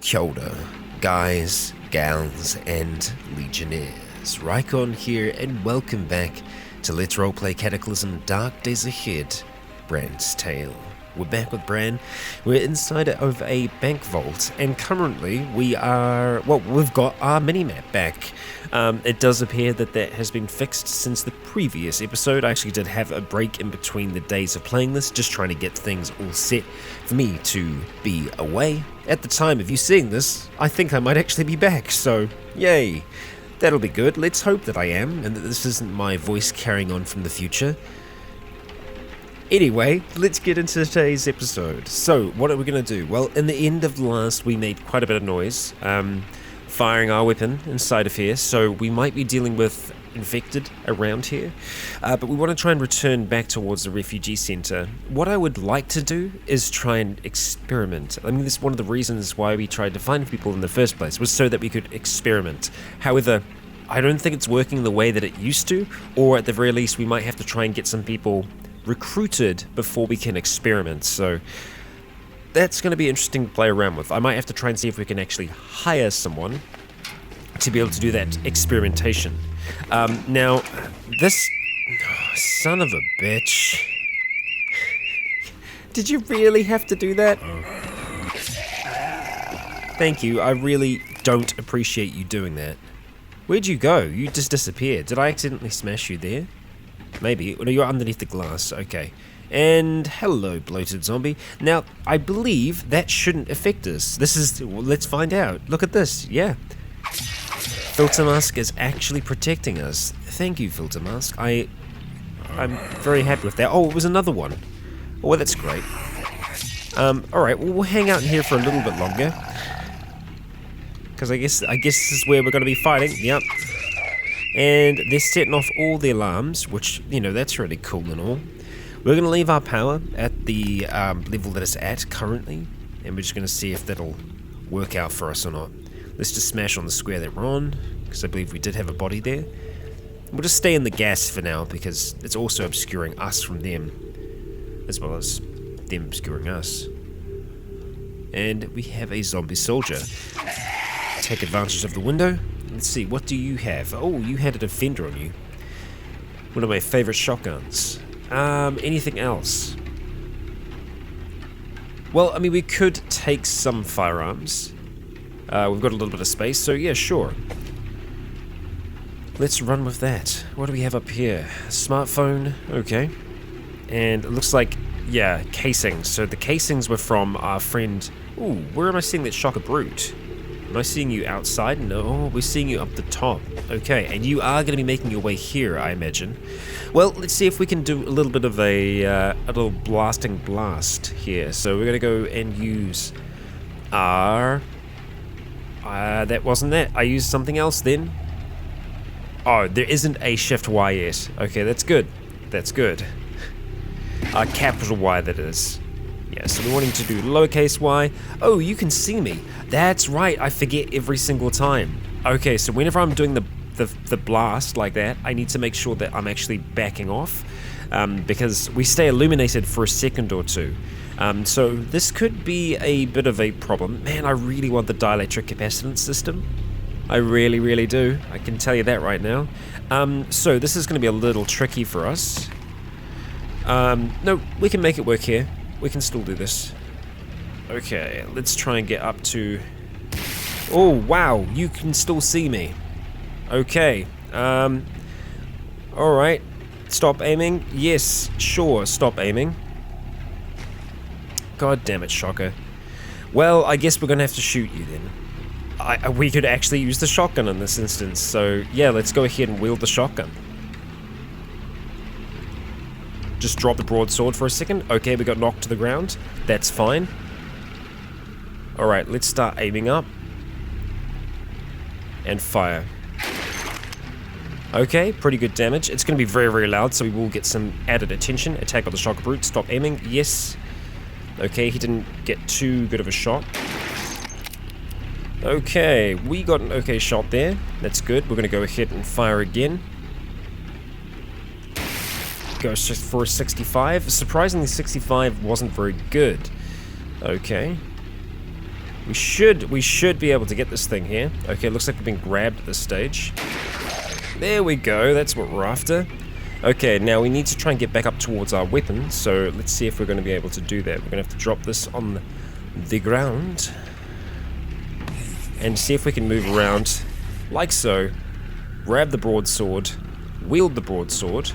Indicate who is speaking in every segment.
Speaker 1: Kia ora, guys, gals, and legionnaires. Rycon here, and welcome back to Let's Roleplay Cataclysm Dark Days Ahead, Bran's Tale. We're back with Bran. We're inside of a bank vault, and currently we've got our minimap back. It does appear that has been fixed since the previous episode. I actually did have a break in between the days of playing this, just trying to get things all set for me to be away. At the time of you seeing this, I think I might actually be back, so yay. That'll be good. Let's hope that I am, and that this isn't my voice carrying on from the future. Anyway, let's get into today's episode. So, what are we going to do? Well, in the end of the last, we made quite a bit of noise, firing our weapon inside of here, so we might be dealing with infected around here, but we want to try and return back towards the refugee center. What I would like to do is try and experiment. I mean, this is one of the reasons why we tried to find people in the first place, was so that we could experiment. However, I don't think it's working the way that it used to, or at the very least, we might have to try and get some people recruited before we can experiment, so that's going to be interesting to play around with. I might have to try and see if we can actually hire someone to be able to do that experimentation. Now, this... son of a bitch. Did you really have to do that? Thank you, I really don't appreciate you doing that. Where'd you go? You just disappeared. Did I accidentally smash you there? Maybe. No, you're underneath the glass. Okay. And hello, bloated zombie. Now, I believe that shouldn't affect us. This is... let's find out. Look at this. Yeah. Filter mask is actually protecting us. Thank you, filter mask. I'm very happy with that. Oh, it was another one. Oh, well, that's great. Alright, well, we'll hang out in here for a little bit longer. Because I guess this is where we're going to be fighting. Yep. And they're setting off all the alarms, which, you know, that's really cool and all. We're going to leave our power at the level that it's at currently, and we're just going to see if that'll work out for us or not. Let's just smash on the square that we're on, because I believe we did have a body there. We'll just stay in the gas for now, because it's also obscuring us from them, as well as them obscuring us. And we have a zombie soldier. Take advantage of the window. Let's see, what do you have? Oh, you had a defender on you. One of my favorite shotguns. Anything else? Well, I mean, we could take some firearms. We've got a little bit of space, so yeah, sure. Let's run with that. What do we have up here? Smartphone, okay. And it looks like, yeah, casings. So the casings were from our friend... Ooh, where am I seeing that shocker brute? Am I seeing you outside? No, we're seeing you up the top. Okay, and you are going to be making your way here, I imagine. Well, let's see if we can do a little bit of a little blasting blast here. So we're going to go and use our... that wasn't that. I used something else then. Oh, there isn't a shift Y yet. Okay, that's good. That's good. Capital Y, that is. Yeah, so we're wanting to do lowercase y. Oh, you can see me. That's right, I forget every single time. Okay, so whenever I'm doing the blast like that, I need to make sure that I'm actually backing off, because we stay illuminated for a second or two. So this could be a bit of a problem. Man, I really want the dielectric capacitance system. I really, really do. I can tell you that right now. So this is going to be a little tricky for us. No, we can make it work here. We can still do this. Okay, let's try and get up to... Oh, wow, you can still see me. Okay, alright. Stop aiming. Yes, sure, stop aiming. God damn it, shocker. Well, I guess we're gonna have to shoot you then. We could actually use the shotgun in this instance, so yeah, let's go ahead and wield the shotgun. Just drop the broadsword for a second. Okay, we got knocked to the ground. That's fine. Alright, let's start aiming up. And fire. Okay, pretty good damage. It's going to be very, very loud, so we will get some added attention. Attack on the shocker brute. Stop aiming. Yes. Okay, he didn't get too good of a shot. Okay, we got an okay shot there. That's good. We're going to go ahead and fire again. Goes just for a 65. Surprisingly, 65 wasn't very good. Okay. We should be able to get this thing here. Okay, looks like we've been grabbed at this stage. There we go, that's what we're after. Okay, now we need to try and get back up towards our weapon, so let's see if we're going to be able to do that. We're going to have to drop this on the ground and see if we can move around like so. Grab the broadsword, wield the broadsword,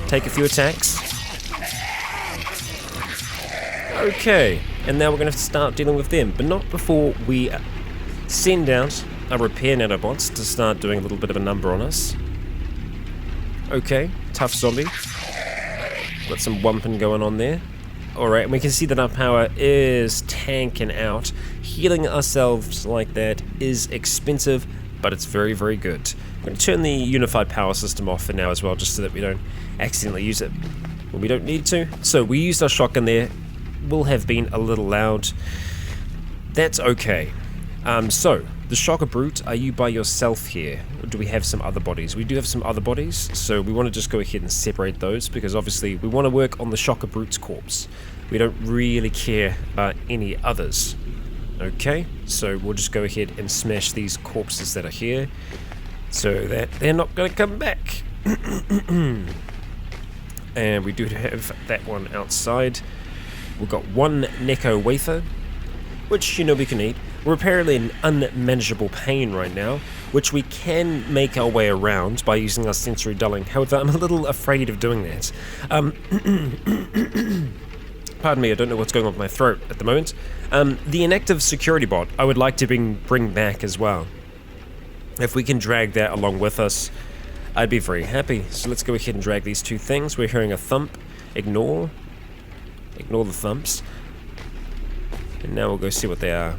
Speaker 1: take a few attacks. Okay, and now we're going to have to start dealing with them, but not before we send out our repair nanobots to start doing a little bit of a number on us. Okay, tough zombie. Got some wumping going on there. Alright, and we can see that our power is tanking out. Healing ourselves like that is expensive, but it's very, very good. I'm going to turn the unified power system off for now as well, just so that we don't accidentally use it when we don't need to. So we used our shotgun there. Will have been a little loud. That's okay. So, the Shocker Brute, are you by yourself here? Or do we have some other bodies? We do have some other bodies, so we want to just go ahead and separate those, because obviously we want to work on the Shocker Brute's corpse. We don't really care about any others. Okay, so we'll just go ahead and smash these corpses that are here, so that they're not going to come back. And we do have that one outside. We've got one Neko wafer, which, you know, we can eat. We're apparently in unmanageable pain right now, which we can make our way around by using our sensory dulling. However, I'm a little afraid of doing that. Pardon me, I don't know what's going on with my throat at the moment. The inactive security bot, I would like to bring back as well. If we can drag that along with us, I'd be very happy. So let's go ahead and drag these two things. We're hearing a thump. Ignore the thumps. And now we'll go see what they are.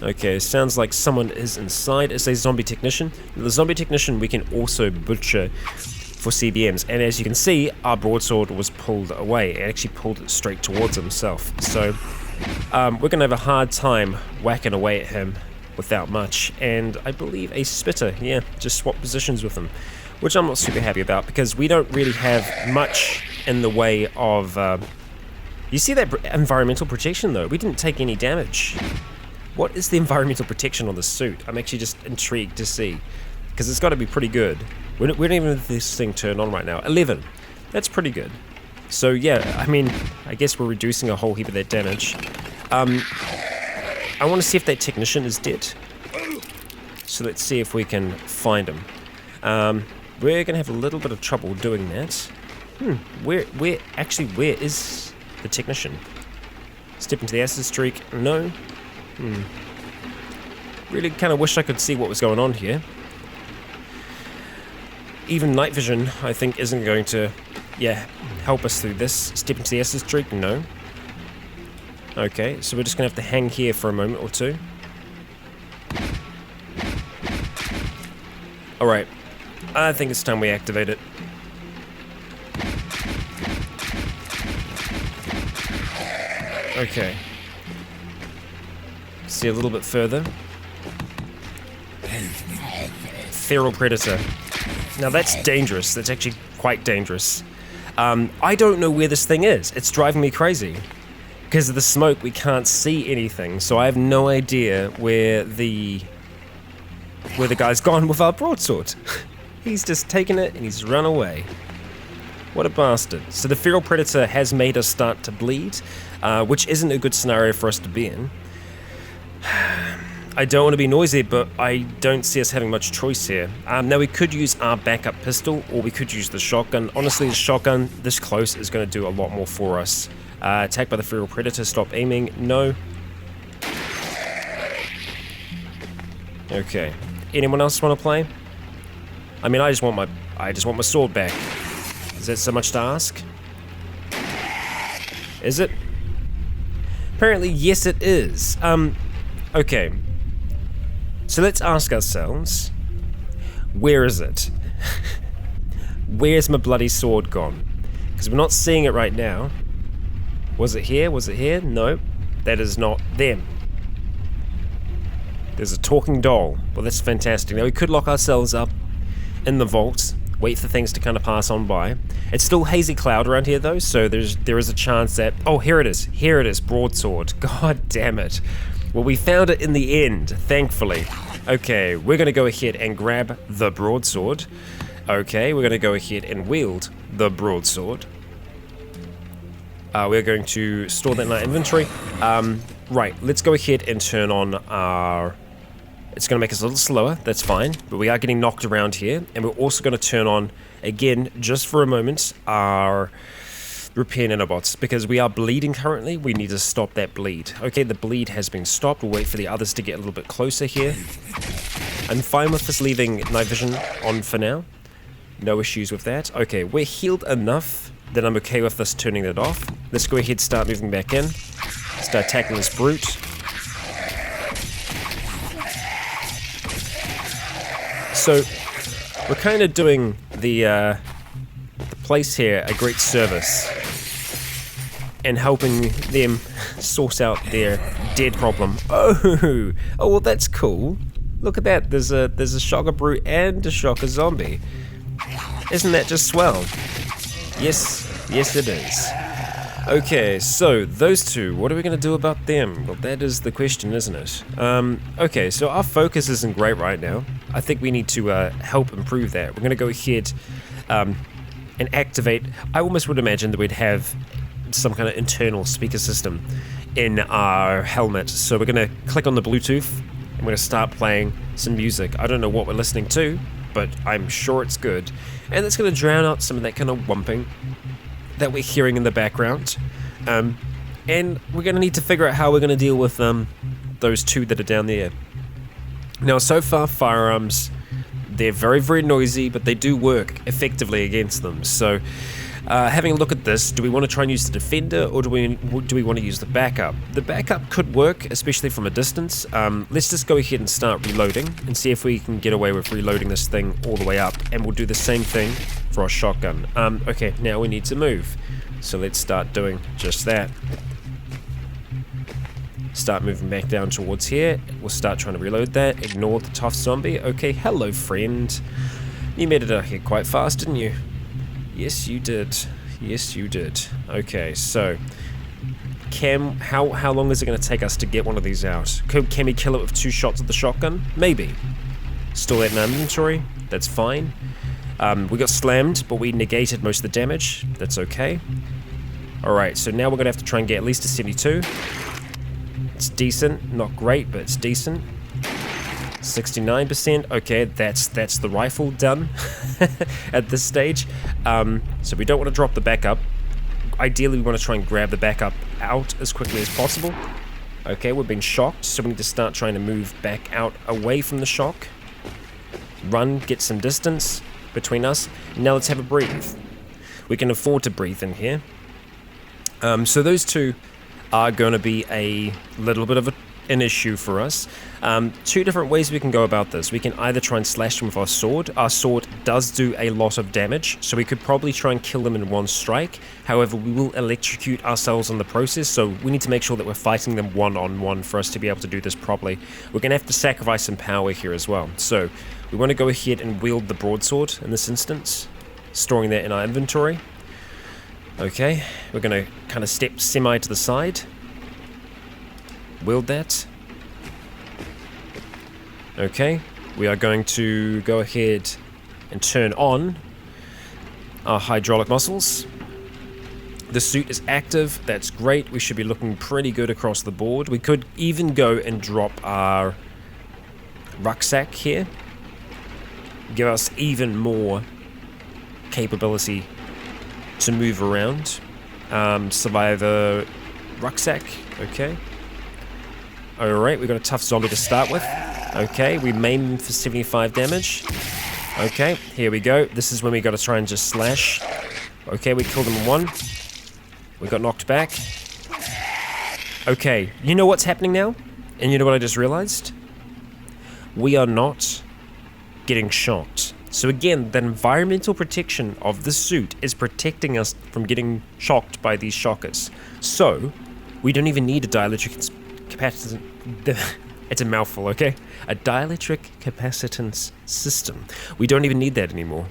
Speaker 1: Okay, sounds like someone is inside. It's a zombie technician. The zombie technician we can also butcher for CBMs. And as you can see, our broadsword was pulled away. It actually pulled it straight towards himself. So we're going to have a hard time whacking away at him without much. And I believe a spitter, yeah, just swap positions with him. Which I'm not super happy about, because we don't really have much in the way of... you see that environmental protection though? We didn't take any damage. What is the environmental protection on the suit? I'm actually just intrigued to see, because it's got to be pretty good. We don't even have this thing turned on right now. 11. That's pretty good. So yeah, I mean, I guess we're reducing a whole heap of that damage. I want to see if that technician is dead. So let's see if we can find him. We're going to have a little bit of trouble doing that. Where is the technician? Step into the acid streak. No. Really kind of wish I could see what was going on here. Even night vision, I think, isn't going to, help us through this. Step into the acid streak. No. Okay, so we're just going to have to hang here for a moment or two. Alright. I think it's time we activate it. Okay. See a little bit further. Feral Predator. Now that's dangerous. That's actually quite dangerous. I don't know where this thing is. It's driving me crazy. Because of the smoke, we can't see anything. So I have no idea where the guy's gone with our broadsword. He's just taken it and he's run away. What a bastard. So the Feral Predator has made us start to bleed, which isn't a good scenario for us to be in. I don't want to be noisy, but I don't see us having much choice here. Now we could use our backup pistol, or we could use the shotgun. Honestly, the shotgun this close is going to do a lot more for us. Attacked by the Feral Predator, stop aiming, no. Okay. Anyone else want to play? I mean, I just want my sword back. Is that so much to ask? Is it? Apparently, yes it is. Okay. So let's ask ourselves, where is it? Where's my bloody sword gone? Because we're not seeing it right now. Was it here? Was it here? No, that is not them. There's a talking doll. Well, that's fantastic. Now we could lock ourselves up in the vault, wait for things to kind of pass on by. It's still hazy cloud around here though, so there is a chance that... Oh, here it is, broadsword. God damn it. Well, we found it in the end, thankfully. Okay, we're going to go ahead and grab the broadsword. Okay, we're going to go ahead and wield the broadsword. We're going to store that in our inventory. Right, let's go ahead and turn on our... It's going to make us a little slower, that's fine, but we are getting knocked around here, and we're also going to turn on, again, just for a moment, our repair nanobots, because we are bleeding currently. We need to stop that bleed. Okay, the bleed has been stopped. We'll wait for the others to get a little bit closer here. I'm fine with this leaving night vision on for now. No issues with that. Okay, we're healed enough that I'm okay with this turning it off. Let's go ahead and start moving back in. Start attacking this brute. So, we're kind of doing the place here a great service and helping them sort out their dead problem. Oh, well that's cool. Look at that. There's a shocker brute and a shocker zombie. Isn't that just swell? Yes it is. Okay, so those two, what are we going to do about them? Well, that is the question, isn't it? Okay, so our focus isn't great right now. I think we need to help improve that. We're going to go ahead and activate... I almost would imagine that we'd have some kind of internal speaker system in our helmet. So we're going to click on the Bluetooth, and we're going to start playing some music. I don't know what we're listening to, but I'm sure it's good. And it's going to drown out some of that kind of whumping that we're hearing in the background. And we're going to need to figure out how we're going to deal with those two that are down there. Now, so far, firearms, they're very, very noisy, but they do work effectively against them. So, having a look at this, do we want to try and use the defender, or do we want to use the backup? The backup could work, especially from a distance. Let's just go ahead and start reloading and see if we can get away with reloading this thing all the way up, and we'll do the same thing for our shotgun. Okay, now we need to move, so let's start doing just that. Start moving back down towards here. We'll start trying to reload that. Ignore the tough zombie. Okay, hello friend. You made it out here quite fast, didn't you? Yes, you did. Yes, you did. Okay, so how long is it going to take us to get one of these out? Can we kill it with 2 shots of the shotgun? Maybe. Store that in our inventory. That's fine. We got slammed, but we negated most of the damage. That's okay. Alright, so now we're going to have to try and get at least a 72. It's decent. Not great, but it's decent. 69%. Okay, that's the rifle done at this stage. So we don't want to drop the backup. Ideally, we want to try and grab the backup out as quickly as possible. Okay, we've been shocked, so we need to start trying to move back out away from the shock. Run, get some distance between us. Now let's have a breathe. We can afford to breathe in here. So those two are going to be a little bit of an issue for us. 2 different ways we can go about this. We can either try and slash them with our sword. Our sword does do a lot of damage, so we could probably try and kill them in one strike. However, we will electrocute ourselves in the process, so we need to make sure that we're fighting them one-on-one for us to be able to do this properly. We're going to have to sacrifice some power here as well. So we want to go ahead and wield the broadsword in this instance, storing that in our inventory. Okay, we're going to kind of step semi to the side. Wield that. Okay, we are going to go ahead and turn on our hydraulic muscles. The suit is active, that's great. We should be looking pretty good across the board. We could even go and drop our rucksack here. Give us even more capability to move around. Survivor rucksack, okay. Alright, we've got a tough zombie to start with. Okay, we maim him for 75 damage. Okay, here we go. This is when we got to try and just slash. Okay, we killed him in 1. We got knocked back. Okay, you know what's happening now? And you know what I just realized? We are not getting shocked. So again, the environmental protection of the suit is protecting us from getting shocked by these shockers. So, we don't even need a dielectric capacitance. It's a mouthful, okay? A dielectric capacitance system. We don't even need that anymore.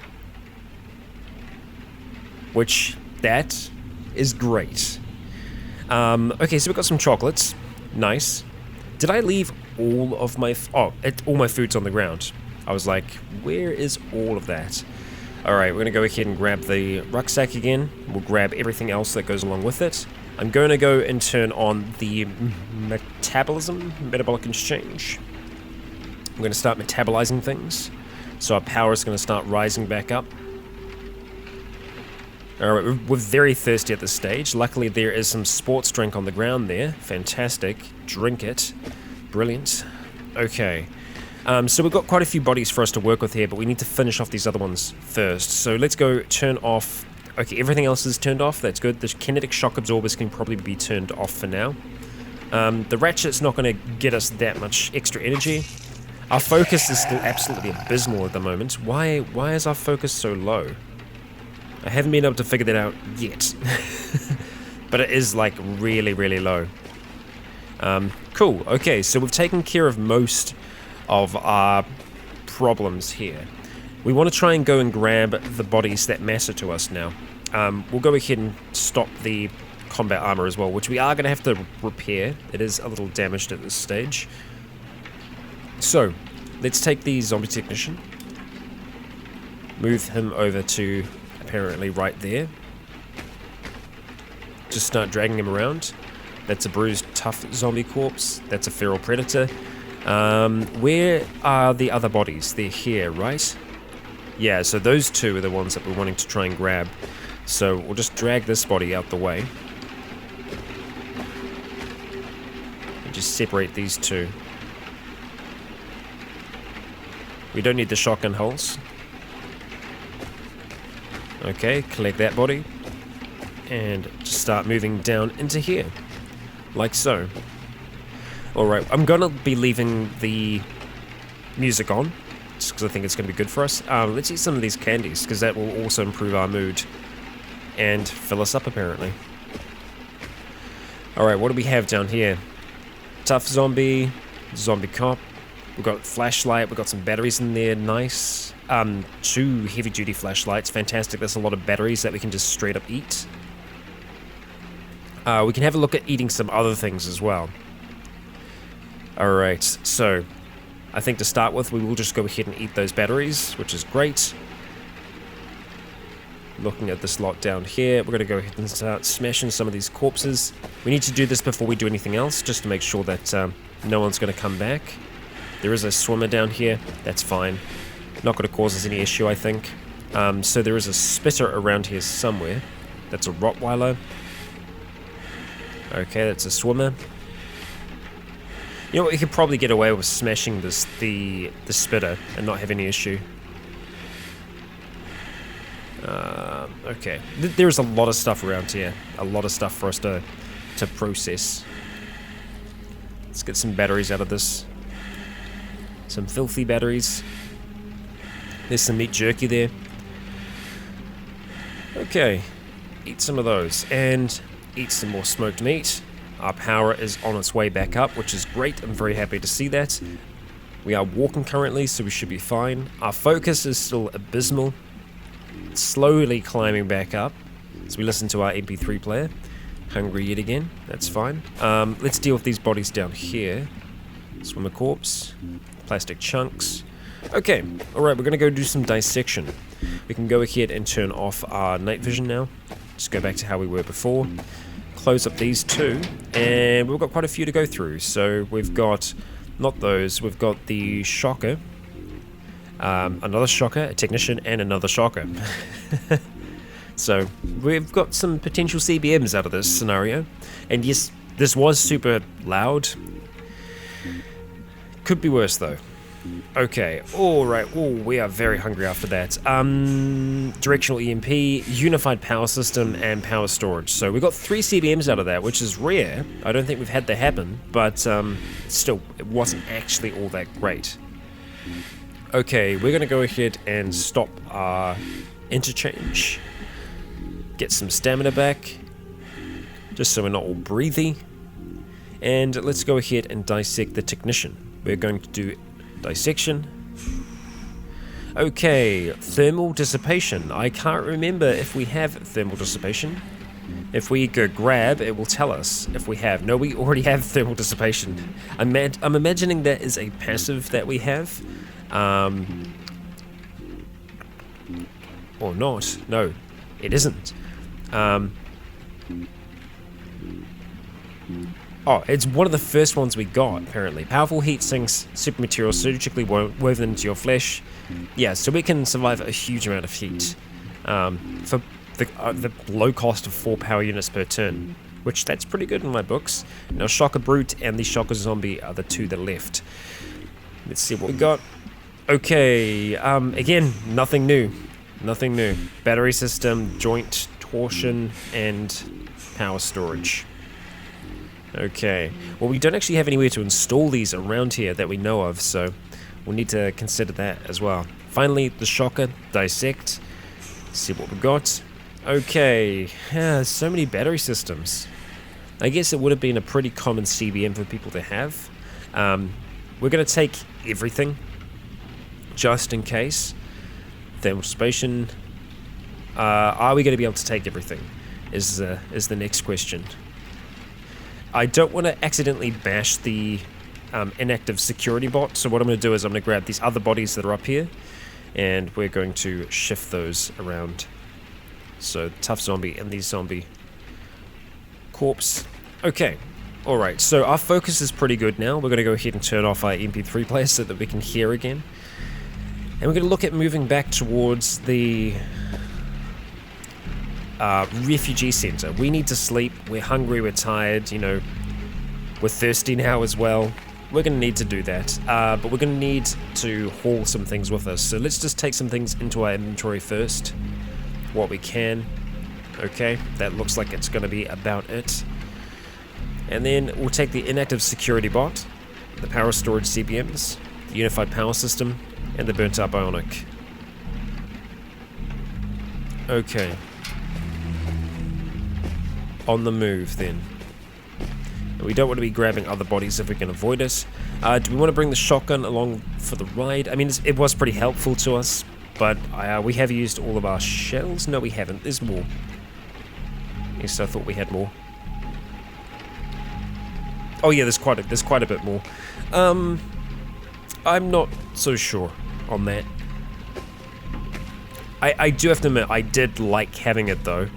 Speaker 1: which that is great. Okay, so we've got some chocolates. Nice. Did I leave all of my... all my food's on the ground. I was like, where is all of that? Alright, we're going to go ahead and grab the rucksack again. We'll grab everything else that goes along with it. I'm going to go and turn on the metabolic exchange. I'm going to start metabolizing things. So our power is going to start rising back up. Alright, we're very thirsty at this stage. Luckily there is some sports drink on the ground there. Fantastic. Drink it. Brilliant. Okay. So we've got quite a few bodies for us to work with here, but we need to finish off these other ones first. So let's go turn off... Okay, everything else is turned off. That's good. The kinetic shock absorbers can probably be turned off for now. The ratchet's not going to get us that much extra energy. Our focus is still absolutely abysmal at the moment. Why is our focus so low? I haven't been able to figure that out yet. But it is like really, really low. Cool. Okay, so we've taken care of most of our problems here. We want to try and go and grab the bodies that matter to us now. We'll go ahead and stop the combat armor as well, which we are going to have to repair. It is a little damaged at this stage. So, let's take the zombie technician. Move him over to apparently right there. Just start dragging him around. That's a bruised, tough zombie corpse. That's a feral predator. Where are the other bodies? They're here, right? Yeah, so those two are the ones that we're wanting to try and grab. So we'll just drag this body out the way. And just separate these two. We don't need the shotgun holes. Okay, collect that body. And just start moving down into here. Like so. Alright, I'm gonna be leaving the music on, just because I think it's gonna be good for us. Let's eat some of these candies, because that will also improve our mood. And fill us up, apparently. Alright, what do we have down here? Tough zombie, zombie cop. We've got flashlight, we've got some batteries in there, nice. 2 heavy-duty flashlights, fantastic. There's a lot of batteries that we can just straight up eat. We can have a look at eating some other things as well. Alright, so I think to start with we will just go ahead and eat those batteries, which is great. Looking at this lot down here, we're going to go ahead and start smashing some of these corpses. We need to do this before we do anything else, just to make sure that no one's going to come back. There is a swimmer down here, that's fine. Not going to cause us any issue, I think. So there is a spitter around here somewhere. That's a Rottweiler. Okay, that's a swimmer. You know what, we could probably get away with smashing the spitter and not have any issue. Okay, there's a lot of stuff around here. A lot of stuff for us to process. Let's get some batteries out of this. Some filthy batteries. There's some meat jerky there. Okay, eat some of those. And eat some more smoked meat. Our power is on its way back up, which is great. I'm very happy to see that. We are walking currently, so we should be fine. Our focus is still abysmal. It's slowly climbing back up as we listen to our MP3 player. Hungry yet again, that's fine. Let's deal with these bodies down here. Swimmer corpse, plastic chunks. Okay, alright, we're going to go do some dissection. We can go ahead and turn off our night vision now. Just go back to how we were before. Close up these two, and we've got quite a few to go through. So we've got, not those, we've got the shocker, another shocker, a technician, and another shocker. So we've got some potential CBMs out of this scenario. And yes, this was super loud. Could be worse though. Okay, alright, oh, we are very hungry after that. Directional EMP, unified power system, and power storage. So we got 3 CBMs out of that, which is rare. I don't think we've had that happen, but still, it wasn't actually all that great. Okay, we're going to go ahead and stop our interchange. Get some stamina back, just so we're not all breathy. And let's go ahead and dissect the technician. We're going to do dissection. Okay, thermal dissipation. I can't remember if we have thermal dissipation. If we go grab, it will tell us if we have. No, we already have thermal dissipation. I'm imagining that is a passive that we have. Or not. No, it isn't. Oh, it's one of the first ones we got, apparently. Powerful heat sinks super material surgically woven into your flesh. Yeah, so we can survive a huge amount of heat for the low cost of 4 power units per turn, which that's pretty good in my books. Now, Shocker Brute and the Shocker Zombie are the two that are left. Let's see what we got. Okay, again, nothing new. Nothing new. Battery system, joint, torsion, and power storage. Okay, well, we don't actually have anywhere to install these around here that we know of, so we'll need to consider that as well. Finally, the Shocker, Dissect. Let's see what we got. Okay, so many battery systems. I guess it would have been a pretty common CBM for people to have. We're going to take everything, just in case. Thermal dissipation. Are we going to be able to take everything? Is the next question. I don't want to accidentally bash the inactive security bot, so what I'm going to do is I'm going to grab these other bodies that are up here, and we're going to shift those around. So, tough zombie and the zombie corpse. Okay, alright, so our focus is pretty good now. We're going to go ahead and turn off our MP3 player so that we can hear again. And we're going to look at moving back towards the refugee center. We need to sleep, we're hungry, we're tired, you know, we're thirsty now as well. We're going to need to do that, but we're going to need to haul some things with us. So let's just take some things into our inventory first, what we can. Okay, that looks like it's going to be about it. And then we'll take the inactive security bot, the power storage CBMs, the unified power system, and the burnt out bionic. Okay. On the move then. We don't want to be grabbing other bodies if we can avoid it. Do we want to bring the shotgun along for the ride? I mean, it was pretty helpful to us, but we have used all of our shells. No, we haven't. There's more. Yes, I thought we had more. Oh yeah, there's quite a bit more. I'm not so sure on that. I do have to admit, I did like having it though.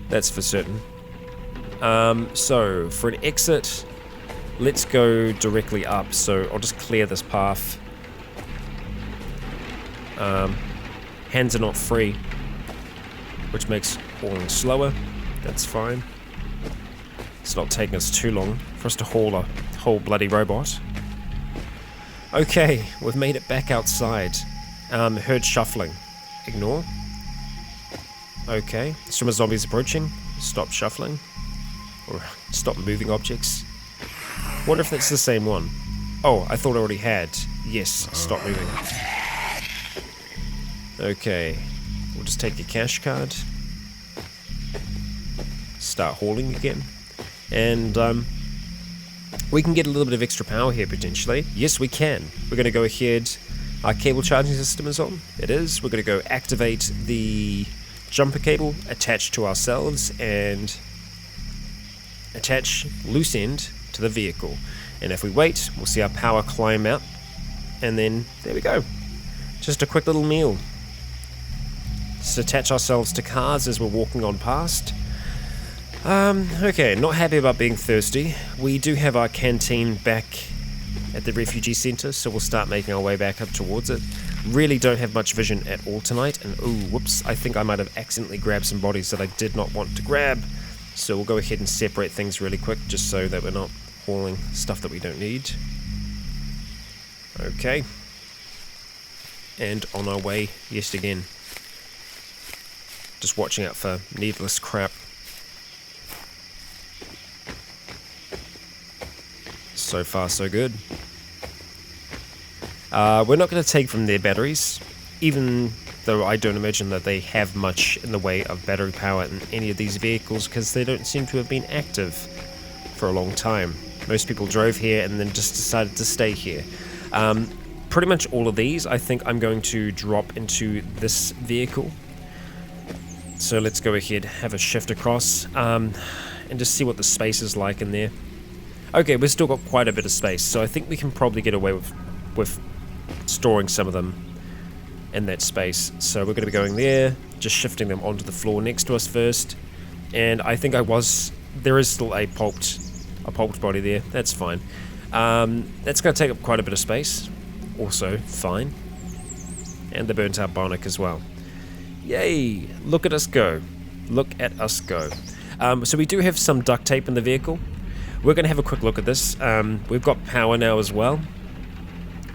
Speaker 1: That's for certain. So, for an exit, let's go directly up. So, I'll just clear this path. Hands are not free, which makes hauling slower. That's fine. It's not taking us too long for us to haul a whole bloody robot. Okay, we've made it back outside. Heard shuffling. Ignore. Okay, swimmer zombies approaching. Stop shuffling. Or stop moving objects. Wonder if that's the same one. Oh, I thought I already had. Yes, stop moving. Okay, we'll just take your cash card. Start hauling again. And we can get a little bit of extra power here potentially. Yes, we can. We're going to go ahead. Our cable charging system is on. It is. We're going to go activate the jumper cable attached to ourselves and attach loose end to the vehicle. And if we wait, we'll see our power climb out. And then there we go. Just a quick little meal. Just attach ourselves to cars as we're walking on past. Okay, not happy about being thirsty. We do have our canteen back at the refugee center, so we'll start making our way back up towards it. Really don't have much vision at all tonight, and ooh, whoops, I think I might have accidentally grabbed some bodies that I did not want to grab. So we'll go ahead and separate things really quick, just so that we're not hauling stuff that we don't need. Okay. And on our way, yet again. Just watching out for needless crap. So far, so good. We're not going to take from their batteries, even though I don't imagine that they have much in the way of battery power in any of these vehicles, because they don't seem to have been active for a long time. Most people drove here and then just decided to stay here. pretty much all of these, I think I'm going to drop into this vehicle. So let's go ahead, have a shift across, and just see what the space is like in there. Okay, we've still got quite a bit of space, so I think we can probably get away with storing some of them in that space. So we're going to be going there, just shifting them onto the floor next to us first. And I think there is still a pulped body there. That's fine. That's going to take up quite a bit of space. Also fine. And the burnt out bionic as well. Yay! Look at us go. Look at us go. So we do have some duct tape in the vehicle. We're going to have a quick look at this. We've got power now as well.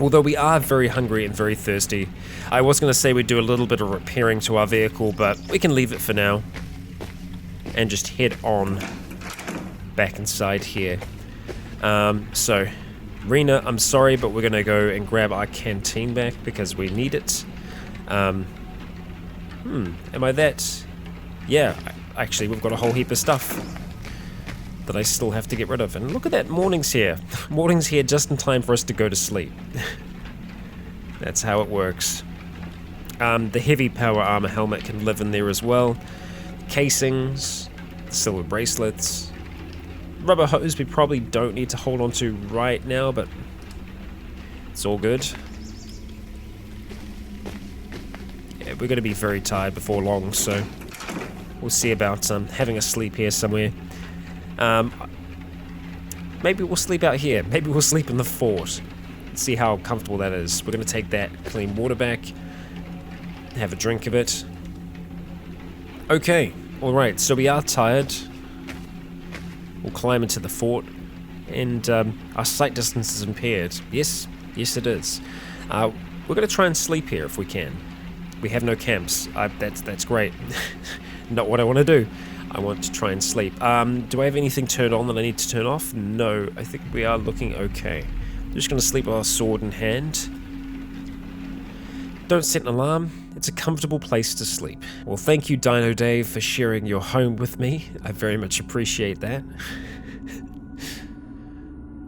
Speaker 1: Although we are very hungry and very thirsty. I was going to say we'd do a little bit of repairing to our vehicle, but we can leave it for now. And just head on back inside here. So, Rena, I'm sorry, but we're going to go and grab our canteen back because we need it. Am I that? Yeah, actually, we've got a whole heap of stuff that I still have to get rid of. And look at that, morning's here. Morning's here just in time for us to go to sleep. That's how it works. The heavy power armor helmet can live in there as well. Casings, silver bracelets. Rubber hose we probably don't need to hold on to right now, but it's all good. Yeah, we're going to be very tired before long, so we'll see about having a sleep here somewhere. Maybe we'll sleep out here. Maybe we'll sleep in the fort. Let's see how comfortable that is. We're going to take that clean water back. Have a drink of it. Okay. Alright, so we are tired. We'll climb into the fort. And our sight distance is impaired. Yes. Yes, it is. We're going to try and sleep here if we can. We have no camps. That's great. Not what I want to do. I want to try and sleep. Do I have anything turned on that I need to turn off? No, I think we are looking okay. I'm just going to sleep with our sword in hand. Don't set an alarm. It's a comfortable place to sleep. Well, thank you, Dino Dave, for sharing your home with me. I very much appreciate that.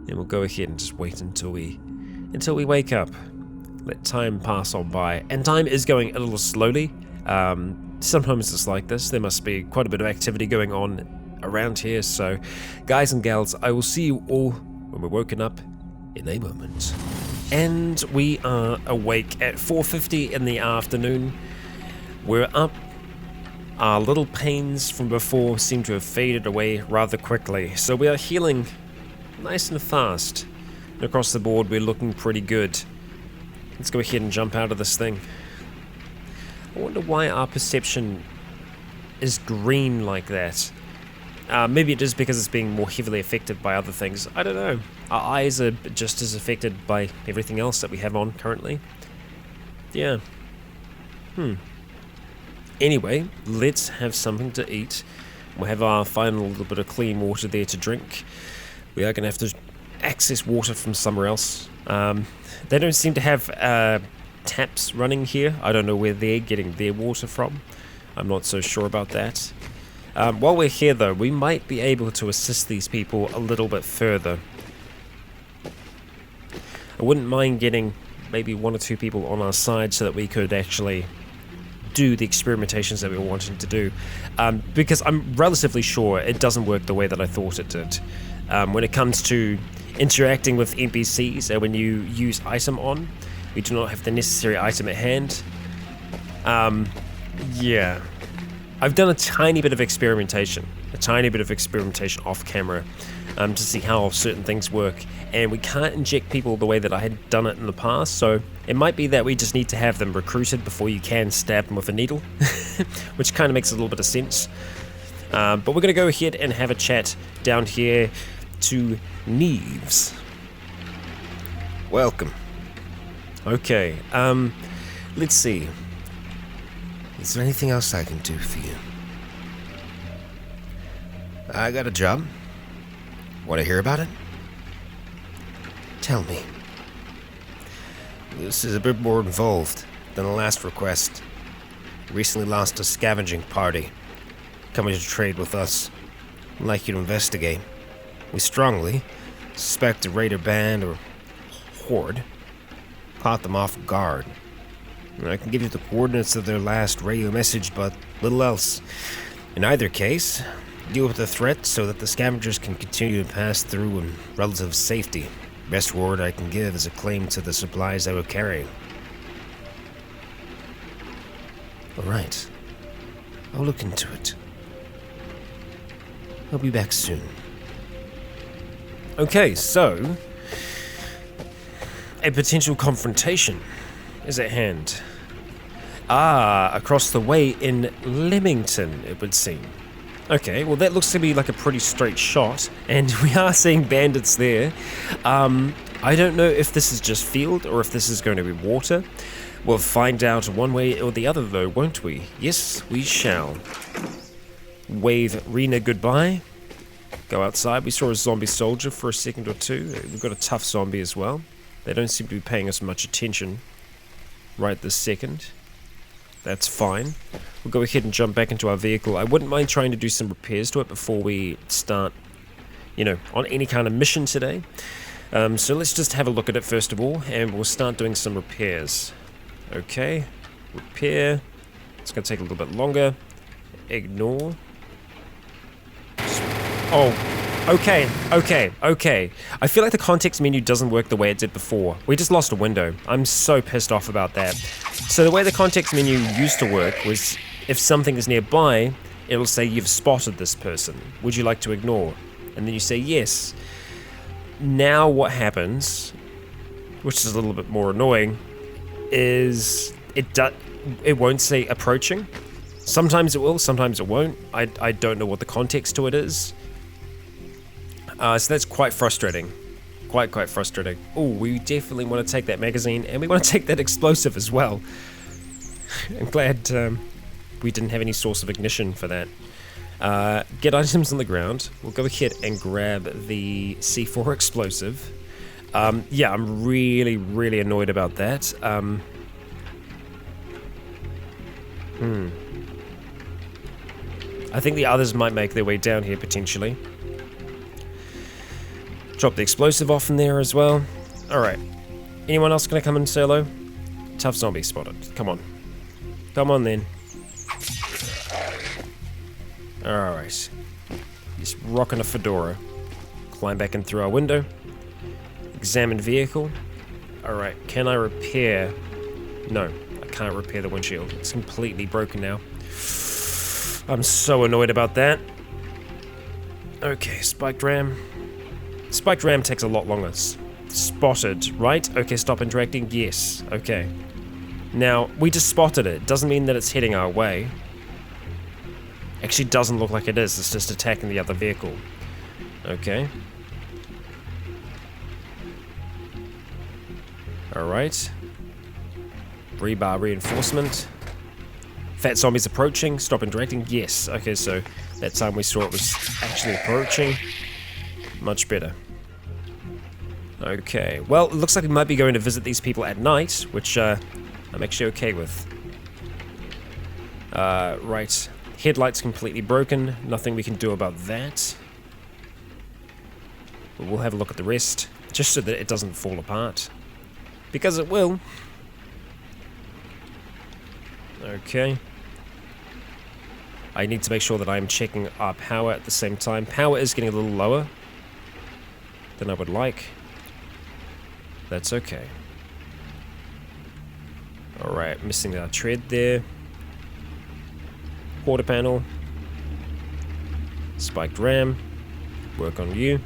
Speaker 1: And we'll go ahead and just wait until we wake up. Let time pass on by. And time is going a little slowly. Sometimes it's like this. There must be quite a bit of activity going on around here. So, guys and gals, I will see you all when we're woken up in a moment. And we are awake at 4:50 in the afternoon. We're up. Our little pains from before seem to have faded away rather quickly. So we are healing nice and fast. And across the board, we're looking pretty good. Let's go ahead and jump out of this thing. I wonder why our perception is green like that. Maybe it is because it's being more heavily affected by other things. I don't know. Our eyes are just as affected by everything else that we have on currently. Yeah. Anyway, let's have something to eat. We'll have our final little bit of clean water there to drink. We are going to have to access water from somewhere else. They don't seem to have taps running here. I don't know where they're getting their water from. I'm not so sure about that. While we're here though, we might be able to assist these people a little bit further. I wouldn't mind getting maybe 1 or 2 people on our side so that we could actually do the experimentations that we were wanting to do. Because I'm relatively sure it doesn't work the way that I thought it did. When it comes to interacting with NPCs and when you use item on, we do not have the necessary item at hand. Yeah. I've done a tiny bit of experimentation off camera to see how certain things work, and we can't inject people the way that I had done it in the past, so it might be that we just need to have them recruited before you can stab them with a needle, which kind of makes a little bit of sense. But we're going to go ahead and have a chat down here to Neves. Welcome. Okay, let's see. Is there anything else I can do for you? I got a job. Want to hear about it? Tell me. This is a bit more involved than the last request. Recently lost a scavenging party. Coming to trade with us. I'd like you to investigate. We strongly suspect a raider band or horde caught them off guard. I can give you the coordinates of their last radio message, but little else. In either case, deal with the threat so that the scavengers can continue to pass through in relative safety. Best reward I can give is a claim to the supplies they were carrying. Alright. I'll look into it. I'll be back soon. Okay, so a potential confrontation is at hand. Across the way in Leamington, it would seem. Okay, well that looks to be like a pretty straight shot, and we are seeing bandits there. I don't know if this is just field or if this is going to be water. We'll find out one way or the other though, won't we? Yes, we shall. Wave Rena goodbye. Go outside. We saw a zombie soldier for a second or two. We've got a tough zombie as well. They don't seem to be paying us much attention right this second. That's fine. We'll go ahead and jump back into our vehicle. I wouldn't mind trying to do some repairs to it before we start, on any kind of mission today. So let's just have a look at it first of all, and we'll start doing some repairs. Okay, repair. It's going to take a little bit longer. Ignore. Oh, okay. I feel like the context menu doesn't work the way it did before. We just lost a window. I'm so pissed off about that. So the way the context menu used to work was if something is nearby, it'll say you've spotted this person. Would you like to ignore? And then you say yes. Now what happens, which is a little bit more annoying, is it won't say approaching. Sometimes it will, sometimes it won't. I don't know what the context to it is. So that's quite frustrating. Quite frustrating. Oh, we definitely want to take that magazine, and we want to take that explosive as well. I'm glad we didn't have any source of ignition for that. Get items on the ground. We'll go ahead and grab the C4 explosive. Yeah, I'm really annoyed about that. I think the others might make their way down here potentially. Drop the explosive off in there as well. Alright. Anyone else gonna come and say hello? Tough zombie spotted. Come on. Come on then. Alright. Just rocking a fedora. Climb back in through our window. Examine vehicle. Alright, can I repair? No, I can't repair the windshield. It's completely broken now. I'm so annoyed about that. Okay, spiked ram. Spiked ram takes a lot longer. Spotted, right? Okay, stop interacting. Yes, okay. Now, we just spotted it. Doesn't mean that it's heading our way. Actually doesn't look like it is. It's just attacking the other vehicle. Okay. Alright. Rebar reinforcement. Fat zombies approaching. Stop interacting. Yes. Okay, so that time we saw it was actually approaching. Much better. Okay. Well, it looks like we might be going to visit these people at night, which I'm actually okay with. Right. Headlight's completely broken. Nothing we can do about that. But we'll have a look at the rest, just so that it doesn't fall apart. Because it will. Okay. I need to make sure that I'm checking our power at the same time. Power is getting a little lower than I would like. That's okay. Alright, missing our tread there. Quarter panel. Spiked ram. Work on you.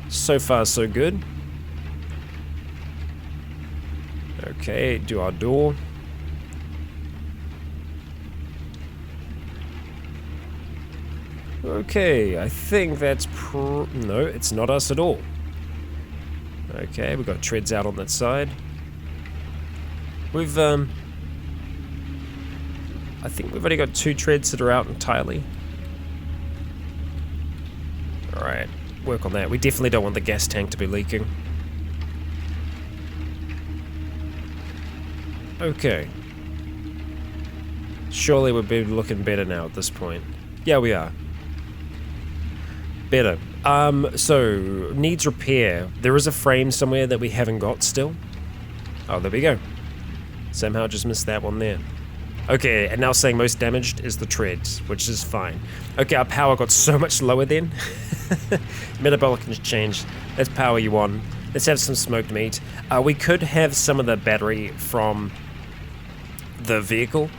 Speaker 1: So far, so good. Okay, do our door. Okay, I think that's no, it's not us at all. Okay, we've got treads out on that side. We've, I think we've only got 2 treads that are out entirely. Alright, work on that. We definitely don't want the gas tank to be leaking. Okay. Surely we'll be looking better now at this point. Yeah, we are. Better. So, needs repair. There is a frame somewhere that we haven't got still. Oh, there we go. Somehow just missed that one there. Okay, and now saying most damaged is the treads, which is fine. Okay, our power got so much lower then. Metabolic exchange. That's power you on. Let's have some smoked meat. We could have some of the battery from the vehicle.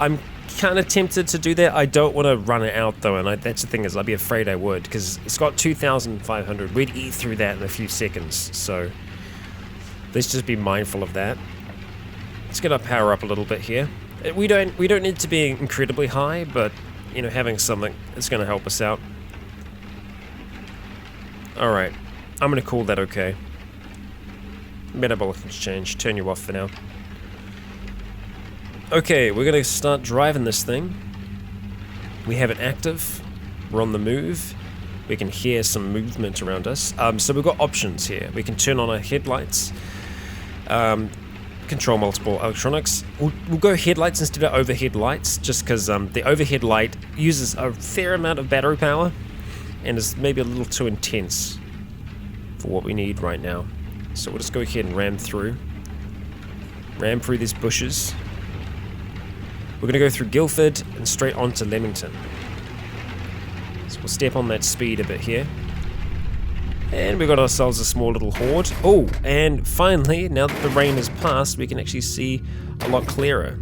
Speaker 1: I'm kind of tempted to do that. I don't want to run it out though, and that's the thing is I'd be afraid I would, because it's got 2,500. We'd eat through that in a few seconds, so let's just be mindful of that. Let's get our power up a little bit here. We don't need to be incredibly high, but you know, having something is going to help us out. All right, I'm going to call that okay. Metabolic exchange. Turn you off for now. Okay, we're going to start driving this thing. We have it active. We're on the move. We can hear some movement around us. So we've got options here. We can turn on our headlights. Control multiple electronics. We'll go headlights instead of overhead lights, just because the overhead light uses a fair amount of battery power and is maybe a little too intense for what we need right now. So we'll just go ahead and ram through these bushes. We're going to go through Guildford and straight on to Leamington. So we'll step on that speed a bit here. And we got ourselves a small little horde. Oh, and finally, now that the rain has passed, we can actually see a lot clearer.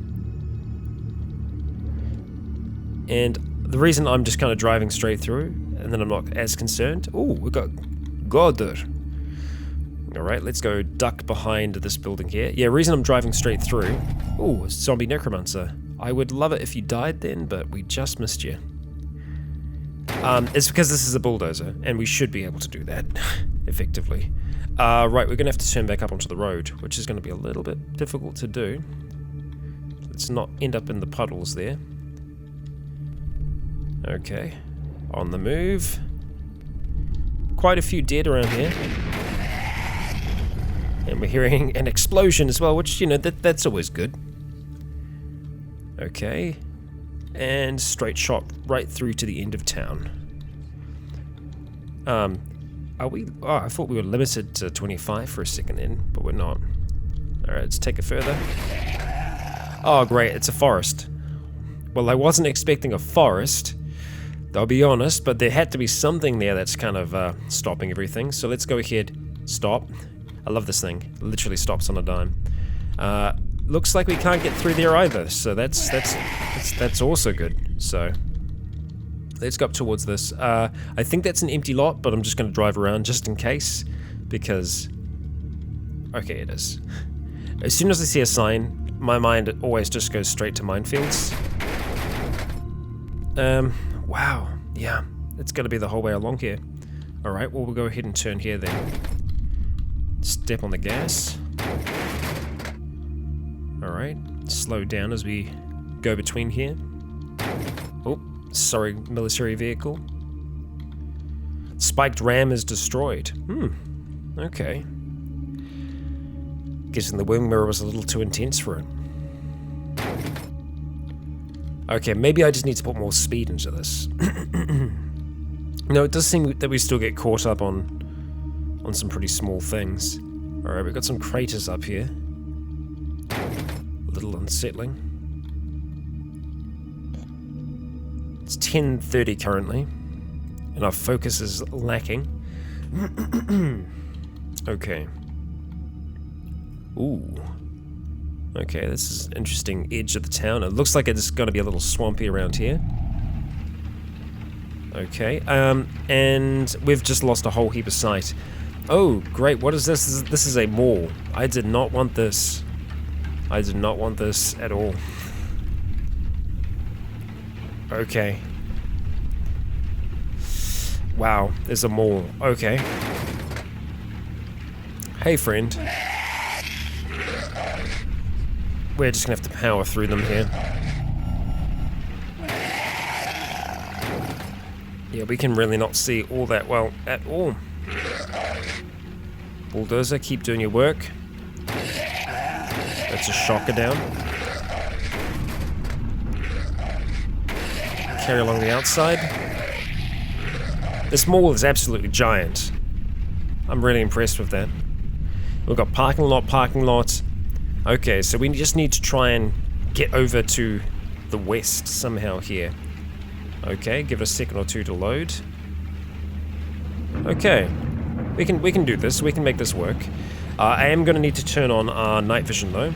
Speaker 1: And the reason I'm just kind of driving straight through, and then I'm not as concerned. Oh, we got Goddard. Alright, let's go duck behind this building here. Yeah, reason I'm driving straight through. Oh, zombie necromancer. I would love it if you died then, but we just missed you. It's because this is a bulldozer, and we should be able to do that effectively. Right, we're going to have to turn back up onto the road, which is going to be a little bit difficult to do. Let's not end up in the puddles there. Okay, on the move. Quite a few dead around here. And we're hearing an explosion as well, which, you know, that's always good. Okay. And straight shot right through to the end of town. Are we? Oh, I thought we were limited to 25 for a second then, but we're not. Alright, let's take it further. Oh, great, it's a forest. Well, I wasn't expecting a forest, I'll be honest, but there had to be something there that's kind of stopping everything. So let's go ahead. Stop. I love this thing. It literally stops on a dime. Looks like we can't get through there either, so that's also good. So let's go up towards this. I think that's an empty lot, but I'm just going to drive around just in case, because okay, it is. As soon as I see a sign, my mind always just goes straight to minefields. Wow, yeah, it's going to be the whole way along here. All right, well, we'll go ahead and turn here then. Step on the gas. Alright, slow down as we go between here. Oh, sorry, military vehicle. Spiked ram is destroyed. Okay. Guessing the wing mirror was a little too intense for it. Okay, maybe I just need to put more speed into this. No, it does seem that we still get caught up on some pretty small things. Alright, we've got some craters up here. A little unsettling. It's 10:30 currently, and our focus is lacking. Okay. Ooh. Okay, this is an interesting edge of the town. It looks like it's going to be a little swampy around here. Okay, and we've just lost a whole heap of sight. Oh, great, what is this? This is a mall. I did not want this. I did not want this at all. Okay. Wow, there's a mall. Okay. Hey, friend. We're just gonna have to power through them here. Yeah, we can really not see all that well at all. Bulldozer, keep doing your work. That's a shocker down. Carry along the outside. This mall is absolutely giant. I'm really impressed with that. We've got parking lot. Okay, so we just need to try and get over to the west somehow here. Okay, give it a second or two to load. Okay, we can do this. We can make this work. I am going to need to turn on our night vision though,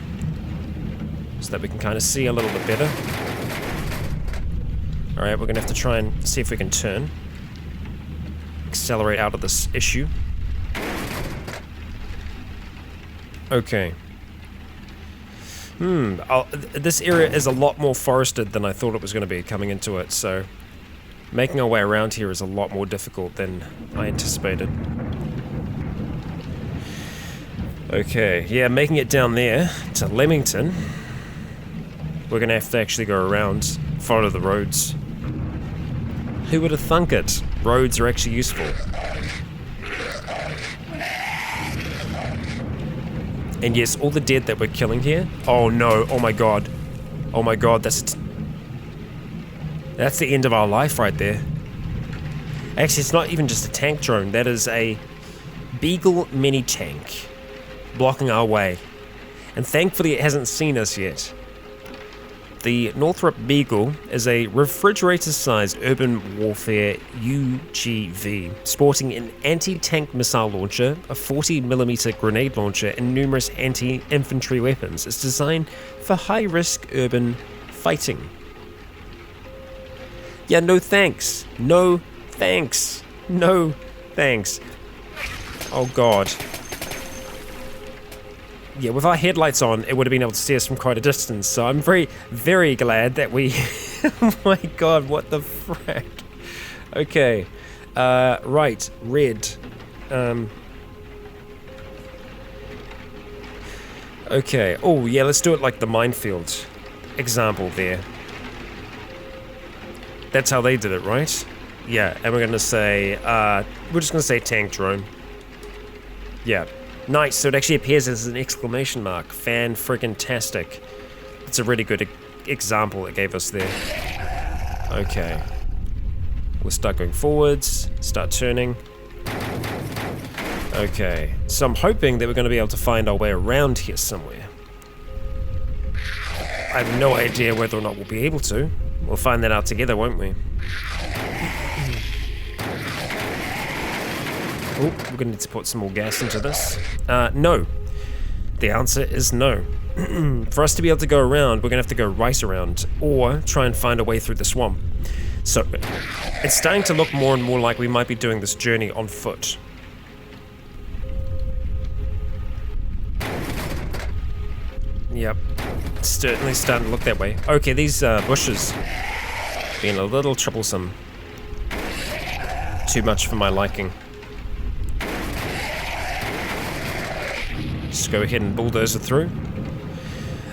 Speaker 1: so that we can kind of see a little bit better. Alright, we're going to have to try and see if we can turn. Accelerate out of this issue. Okay. This area is a lot more forested than I thought it was going to be coming into it, so making our way around here is a lot more difficult than I anticipated. Okay, yeah, making it down there to Leamington. We're going to have to actually go around, follow the roads. Who would have thunk it? Roads are actually useful. And yes, all the dead that we're killing here. Oh no, oh my god. Oh my god, that's the end of our life right there. Actually, it's not even just a tank drone. That is a Beagle mini tank blocking our way. And thankfully it hasn't seen us yet. The Northrop Beagle is a refrigerator-sized urban warfare UGV, sporting an anti-tank missile launcher, a 40mm grenade launcher, and numerous anti-infantry weapons. It's designed for high-risk urban fighting. Yeah, no thanks. No thanks. No thanks. Oh god. Yeah, with our headlights on, it would have been able to see us from quite a distance, so I'm very, very glad that we... Oh my god, what the frack? Okay. Right, red. Okay, oh yeah, let's do it like the minefield example there. That's how they did it, right? Yeah, and we're gonna say, we're just gonna say tank drone. Yeah. Nice, so it actually appears as an exclamation mark. Fan-friggin-tastic. It's a really good example it gave us there. Okay. We'll start going forwards, start turning. Okay, so I'm hoping that we're going to be able to find our way around here somewhere. I have no idea whether or not we'll be able to. We'll find that out together, won't we? Oh, we're going to need to put some more gas into this. No. The answer is no. For us to be able to go around, we're going to have to go right around, or try and find a way through the swamp. So, it's starting to look more and more like we might be doing this journey on foot. Yep. It's certainly starting to look that way. Okay, these bushes being a little troublesome. Too much for my liking. Just go ahead and bulldoze it through.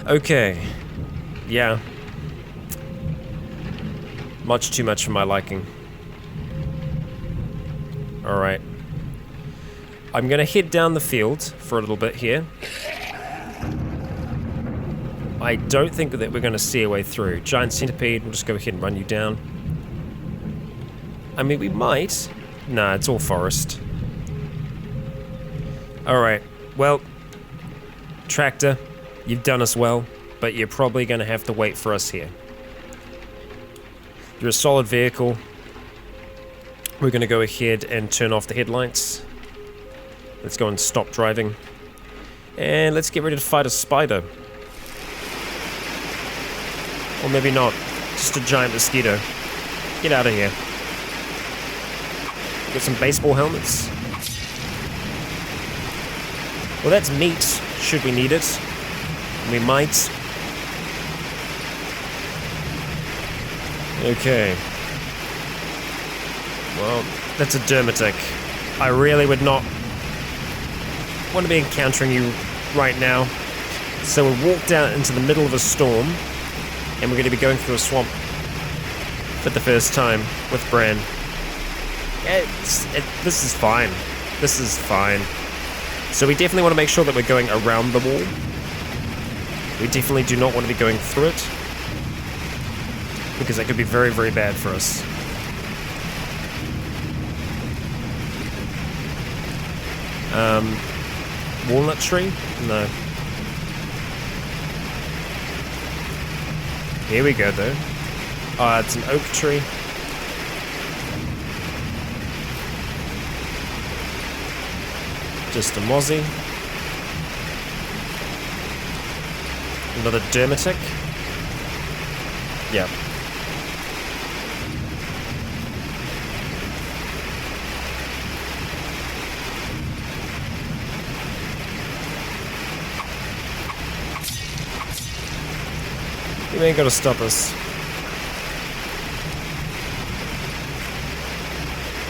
Speaker 1: Okay. Yeah. Much too much for my liking. Alright. I'm gonna head down the field for a little bit here. I don't think that we're gonna see a way through. Giant centipede, we'll just go ahead and run you down. I mean, we might. Nah, it's all forest. Alright, well... Tractor, you've done us well, but you're probably going to have to wait for us here. You're a solid vehicle. We're going to go ahead and turn off the headlights. Let's go and stop driving. And let's get ready to fight a spider. Or maybe not. Just a giant mosquito. Get out of here. Get some baseball helmets. Well, that's meat, should we need it. We might. Okay. Well, that's a dermatic. I really would not want to be encountering you right now. So we'll walk down into the middle of a storm, and we're going to be going through a swamp for the first time with Bran. This is fine. This is fine. So we definitely want to make sure that we're going around the wall. We definitely do not want to be going through it, because that could be very, very bad for us. Walnut tree? No. Here we go, though. Oh, it's an oak tree. Just a mozzie. Another dermatic. Yep. You ain't gonna stop us.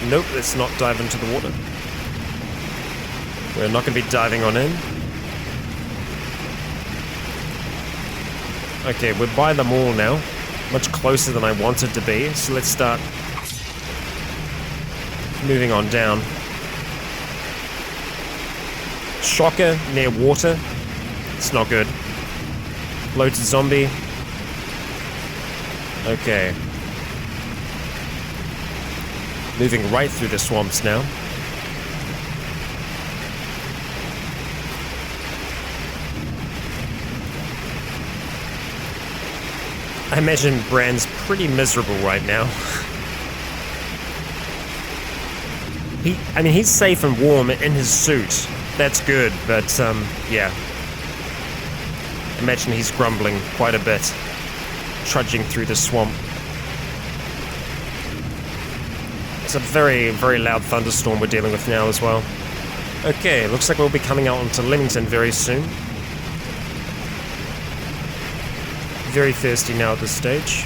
Speaker 1: Nope, let's not dive into the water. We're not gonna be diving on in. Okay, we're by the mall now. Much closer than I wanted to be, so let's start moving on down. Shocker near water. It's not good. Bloated zombie. Okay. Moving right through the swamps now. I imagine Bran's pretty miserable right now. He's safe and warm in his suit. That's good, but, yeah. Imagine he's grumbling quite a bit, trudging through the swamp. It's a very, very loud thunderstorm we're dealing with now as well. Okay, looks like we'll be coming out onto Leamington very soon. Very thirsty now at this stage.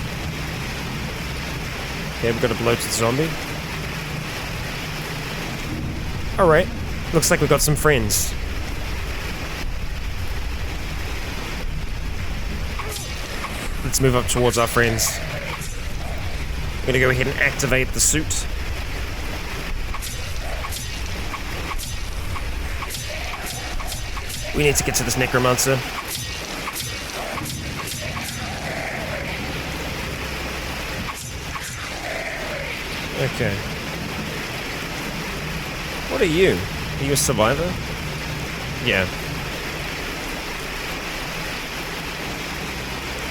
Speaker 1: Okay, we've got a bloated zombie. Alright, looks like we've got some friends. Let's move up towards our friends. I'm gonna go ahead and activate the suit. We need to get to this necromancer. Okay. What are you? Are you a survivor? Yeah.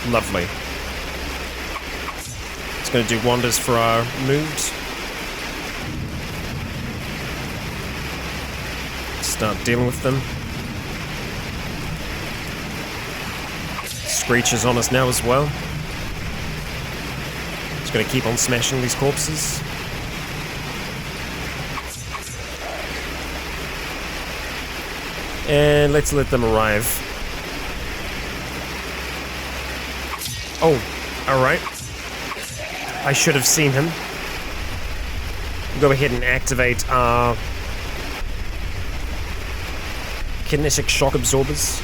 Speaker 1: Lovely. It's going to do wonders for our mood. Start dealing with them. Screech is on us now as well. Just going to keep on smashing these corpses. And let's let them arrive. Oh, alright. I should have seen him. Go ahead and activate our kinetic shock absorbers.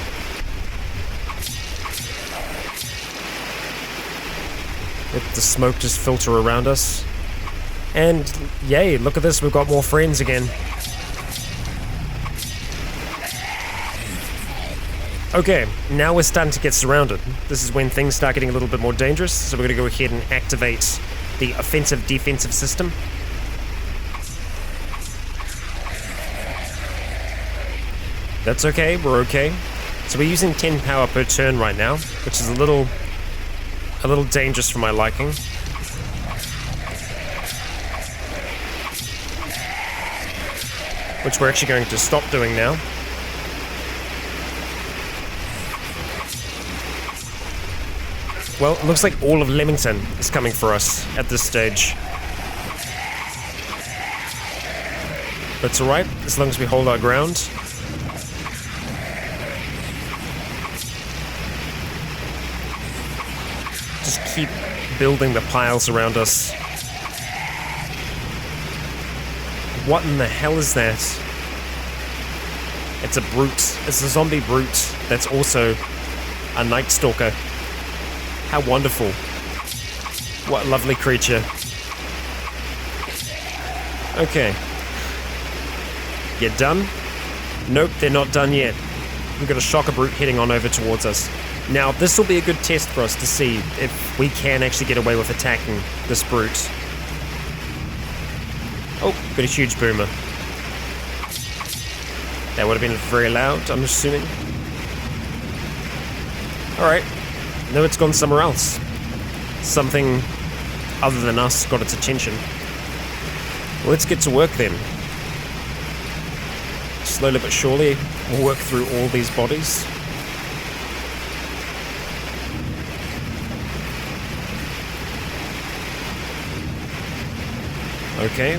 Speaker 1: Let the smoke just filter around us. And yay, look at this, we've got more friends again. Okay, now we're starting to get surrounded. This is when things start getting a little bit more dangerous, so we're going to go ahead and activate the offensive-defensive system. That's okay, we're okay. So we're using 10 power per turn right now, which is a little dangerous for my liking. Which we're actually going to stop doing now. Well, it looks like all of Leamington is coming for us at this stage. That's alright, as long as we hold our ground. Just keep building the piles around us. What in the hell is that? It's a brute. It's a zombie brute that's also a Night Stalker. How wonderful. What a lovely creature. Okay. You done? Nope, they're not done yet. We've got a shocker brute heading on over towards us. Now, this will be a good test for us to see if we can actually get away with attacking this brute. Oh, got a huge boomer. That would have been very loud, I'm assuming. Alright. No, it's gone somewhere else. Something other than us got its attention. Well, let's get to work then. Slowly but surely, we'll work through all these bodies. Okay.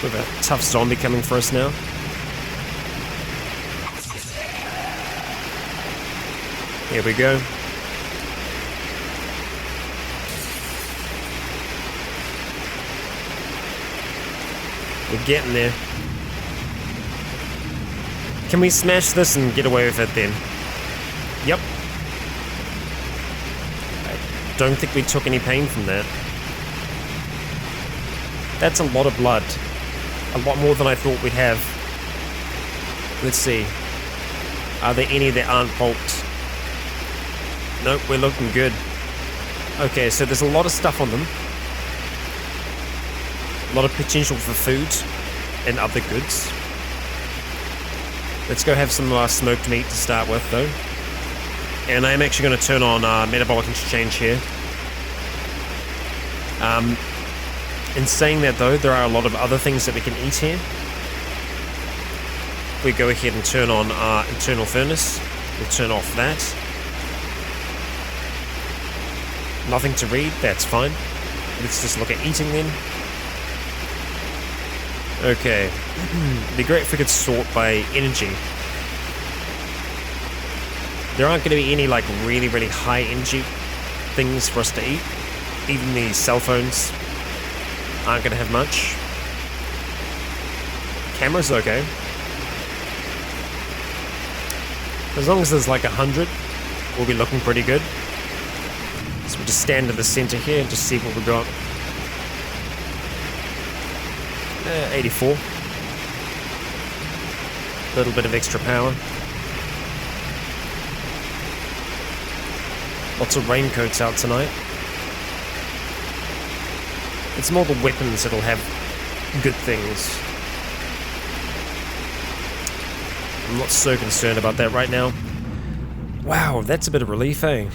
Speaker 1: We have a tough zombie coming for us now. Here we go. We're getting there. Can we smash this and get away with it then? Yep. I don't think we took any pain from that. That's a lot of blood. A lot more than I thought we'd have. Let's see. Are there any that aren't pulped? Nope, we're looking good. Okay, so there's a lot of stuff on them. A lot of potential for food and other goods. Let's go have some smoked meat to start with, though. And I'm actually going to turn on metabolic exchange here. In saying that, though, there are a lot of other things that we can eat here. We go ahead and turn on our internal furnace. We'll turn off that. Nothing to read, that's fine. Let's just look at eating then. Okay. It'd be great if we could sort by energy. There aren't going to be any like really, really high energy things for us to eat. Even the cell phones aren't going to have much. Camera's okay. As long as there's like 100, we'll be looking pretty good. So we'll just stand in the center here and just see what we've got. 84. A little bit of extra power. Lots of raincoats out tonight. It's more the weapons that'll have good things. I'm not so concerned about that right now. Wow, that's a bit of relief, eh?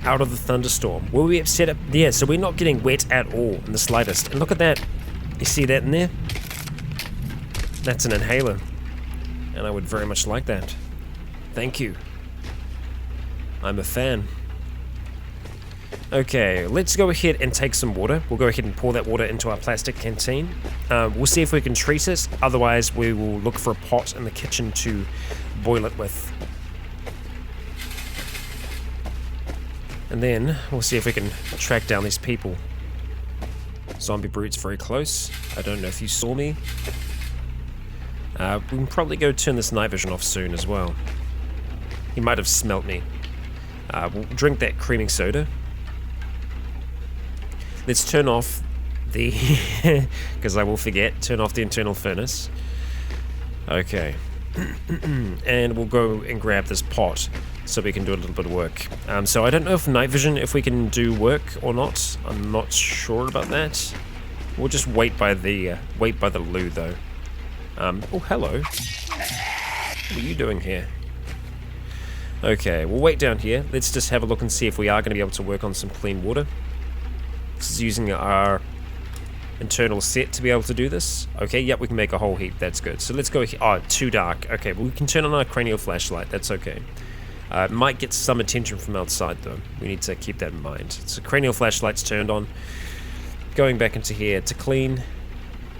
Speaker 1: Out of the thunderstorm. Will we upset it? Yeah, so we're not getting wet at all in the slightest. And look at that. You see that in there? That's an inhaler. And I would very much like that. Thank you. I'm a fan. Okay, let's go ahead and take some water. We'll go ahead and pour that water into our plastic canteen. We'll see if we can treat it. Otherwise, we will look for a pot in the kitchen to boil it with. And then we'll see if we can track down these people. Zombie brute's very close. I don't know if you saw me. We can probably go turn this night vision off soon as well. He might have smelt me. We'll drink that creaming soda. Let's turn off the... because I will forget. Turn off the internal furnace. Okay. And we'll go and grab this pot so we can do a little bit of work. So I don't know if night vision, if we can do work or not. I'm not sure about that. We'll just wait by the loo though. Oh, hello. What are you doing here? Okay, we'll wait down here. Let's just have a look and see if we are going to be able to work on some clean water. This is using our internal set to be able to do this. Okay, yep, we can make a whole heap. That's good. So let's go here. Oh, too dark. Okay, well, we can turn on our cranial flashlight. That's okay. It might get some attention from outside, though. We need to keep that in mind. So cranial flashlight's turned on. Going back into here to clean.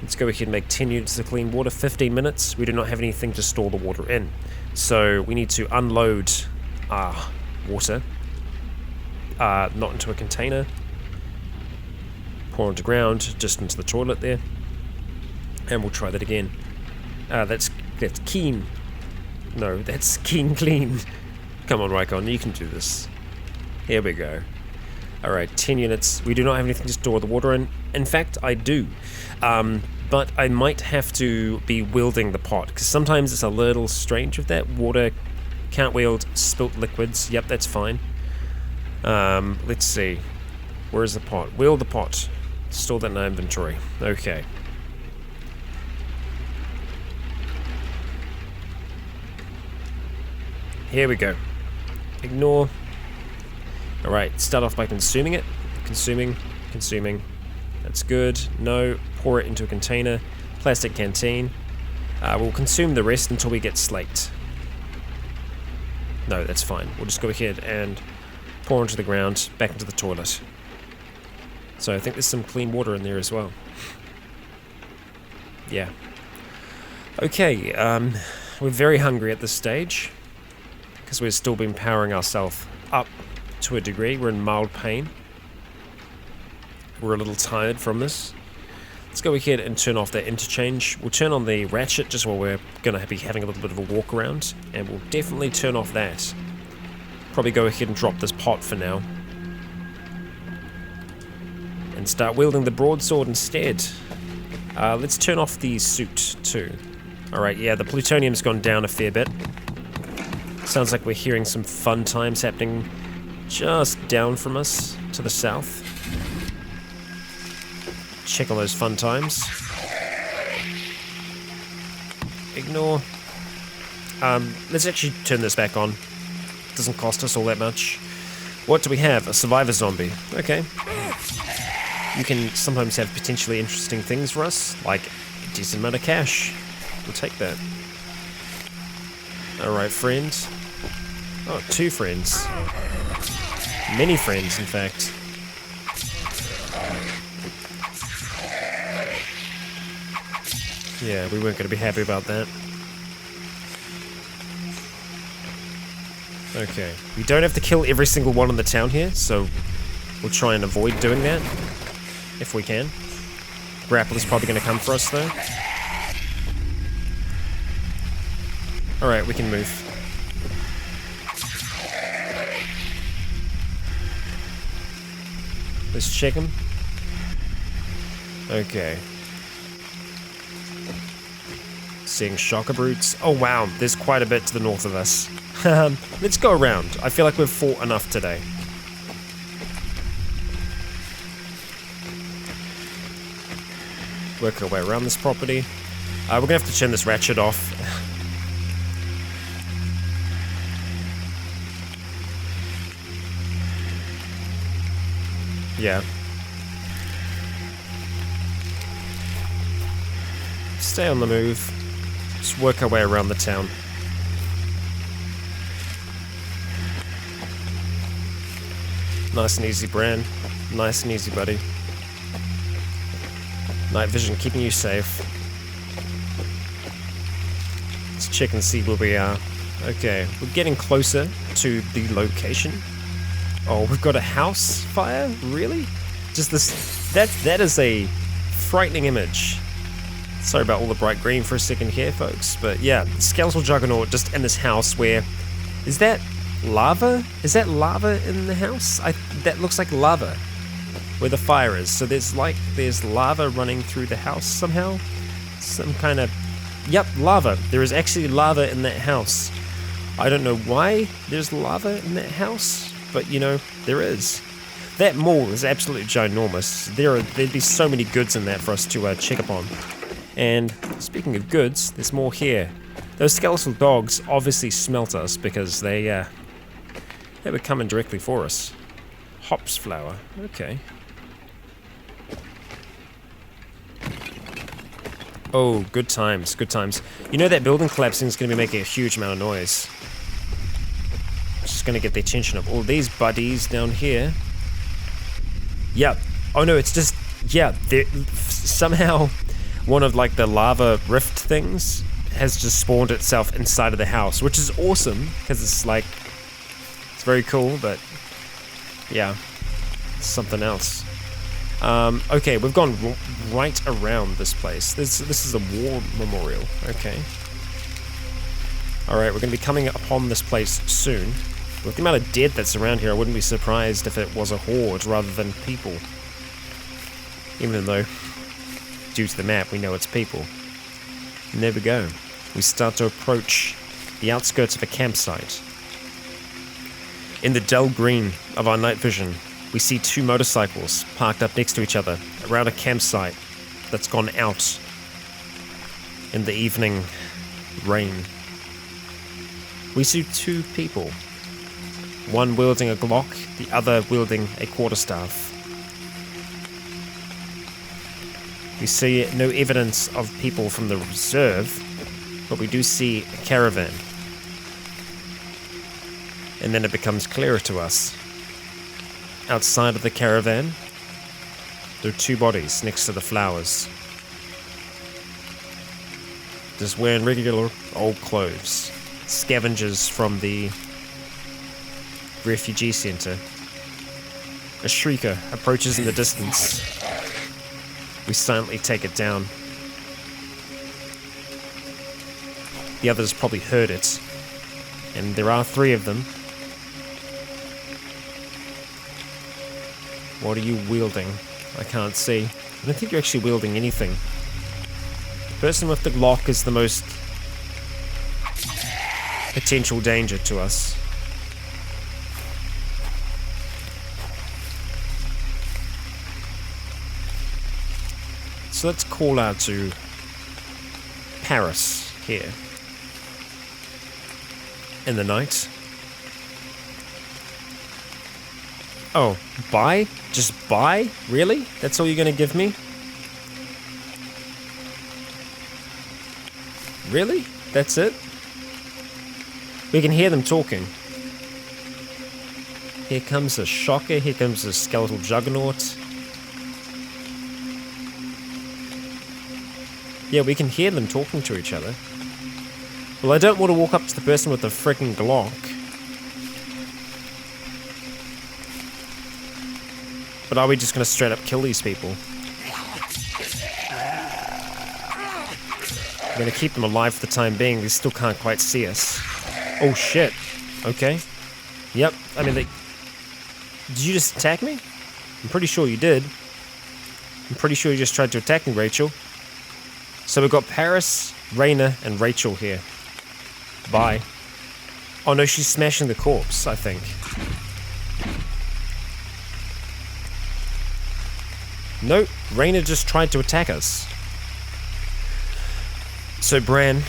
Speaker 1: Let's go ahead and make 10 units of clean water. 15 minutes. We do not have anything to store the water in. So we need to unload our water. Not into a container. Pour onto ground, just into the toilet there. And we'll try that again. That's keen. No, that's keen clean. Come on, Rycon, you can do this. Here we go. Alright, 10 units. We do not have anything to store the water in. In fact, I do. But I might have to be wielding the pot, because sometimes it's a little strange with that. Water can't wield spilt liquids. Yep, that's fine. Let's see. Where is the pot? Wield the pot. Store that in our inventory. Okay. Here we go. Ignore. Alright, start off by consuming it. Consuming. That's good. No. Pour it into a container. Plastic canteen. We'll consume the rest until we get slaked. No, that's fine. We'll just go ahead and pour into the ground, back into the toilet. So I think there's some clean water in there as well. Yeah. Okay, we're very hungry at this stage, because we've still been powering ourselves up to a degree. We're in mild pain. We're a little tired from this. Let's go ahead and turn off that interchange. We'll turn on the ratchet just while we're going to be having a little bit of a walk around, and we'll definitely turn off that. Probably go ahead and drop this pot for now. And start wielding the broadsword instead. Let's turn off the suit too. Alright, yeah, the plutonium's gone down a fair bit. Sounds like we're hearing some fun times happening just down from us to the south. Check on those fun times. Ignore. Let's actually turn this back on. Doesn't cost us all that much. What do we have? A survivor zombie. Okay. You can sometimes have potentially interesting things for us, like a decent amount of cash. We'll take that. Alright, friend. Oh, 2 friends. Many friends, in fact. Yeah, we weren't going to be happy about that. Okay. We don't have to kill every single one in the town here, so we'll try and avoid doing that, if we can. Grappler's probably going to come for us, though. Alright, we can move. Let's check him. Okay. Seeing shocker brutes. Oh wow, there's quite a bit to the north of us. Let's go around. I feel like we've fought enough today. Work our way around this property. We're gonna have to turn this ratchet off. Yeah. Stay on the move. Just work our way around the town. Nice and easy, Bran. Nice and easy, buddy. Night vision keeping you safe. Let's check and see where we are. Okay, we're getting closer to the location. Oh, we've got a house fire? Really? Just this... That is a frightening image. Sorry about all the bright green for a second here, folks. But yeah, skeletal juggernaut just in this house where... Is that lava? Is that lava in the house? That looks like lava where the fire is. So there's lava running through the house somehow. Some kind of... Yep, lava. There is actually lava in that house. I don't know why there's lava in that house, but you know, there is. That mall is absolutely ginormous. There'd be so many goods in that for us to check upon. And speaking of goods, there's more here. Those skeletal dogs obviously smelt us because they were coming directly for us. Hops flower. Okay. Oh, good times, good times. You know that building collapsing is going to be making a huge amount of noise. It's just going to get the attention of all these buddies down here. Yep. Oh no, it's just... Yeah, somehow one of like the lava rift things has just spawned itself inside of the house, which is awesome, because it's like... It's very cool, but... Yeah. It's something else. Okay, we've gone right around this place. This is a war memorial. Okay. Alright, we're going to be coming upon this place soon. With the amount of dead that's around here, I wouldn't be surprised if it was a horde rather than people. Even though, due to the map, we know it's people. And there we go. We start to approach the outskirts of a campsite. In the dull green of our night vision, We see 2 motorcycles parked up next to each other around a campsite that's gone out in the evening rain. We see 2 people, one wielding a Glock, the other wielding a quarterstaff. We see no evidence of people from the reserve, but we do see a caravan. And then it becomes clearer to us. Outside of the caravan, there are 2 bodies next to the flowers. Just wearing regular old clothes. Scavengers from the refugee center. A shrieker approaches in the distance. We silently take it down. The others probably heard it. And there are 3 of them. What are you wielding? I can't see. I don't think you're actually wielding anything. The person with the Glock is the most potential danger to us. So let's call out to Paris here. In the night. Oh, buy? Just buy? Really? That's all you're gonna give me? Really? That's it? We can hear them talking. Here comes a shocker, here comes a skeletal juggernaut. Yeah, we can hear them talking to each other. Well, I don't want to walk up to the person with the freaking Glock. But are we just going to straight up kill these people? We're going to keep them alive for the time being. They still can't quite see us. Oh shit. Okay. Yep. I mean, did you just attack me? I'm pretty sure you did. I'm pretty sure you just tried to attack me, Rachel. So we've got Paris, Raina, and Rachel here. Bye. Oh no, she's smashing the corpse, I think. Nope, Raina just tried to attack us. So Bran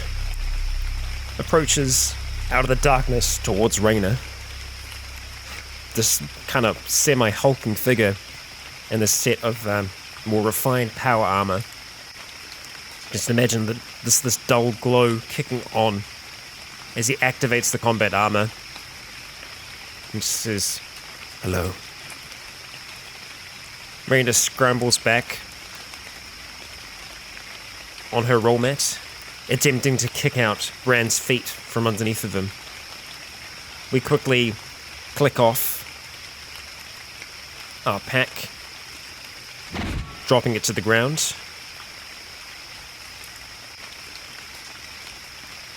Speaker 1: approaches out of the darkness towards Raina. This kind of semi-hulking figure in a set of more refined power armor. Just imagine this dull glow kicking on as he activates the combat armor. And just says, hello. Raina scrambles back on her roll mat, attempting to kick out Bran's feet from underneath of him. We quickly click off our pack, dropping it to the ground.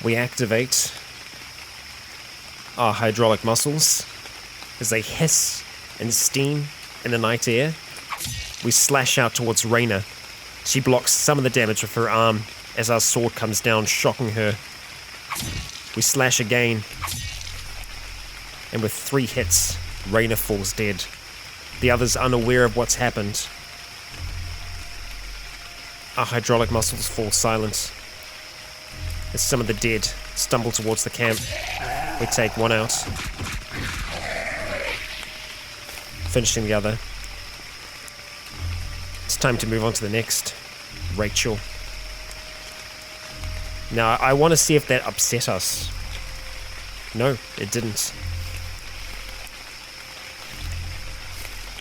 Speaker 1: We activate our hydraulic muscles as they hiss and steam in the night air. We slash out towards Raina. She blocks some of the damage with her arm as our sword comes down, shocking her. We slash again, and with 3 hits, Raina falls dead. The others unaware of what's happened. Our hydraulic muscles fall silent as some of the dead stumble towards the camp. We take 1 out, finishing the other. It's time to move on to the next, Rachel. Now, I want to see if that upset us. No, it didn't.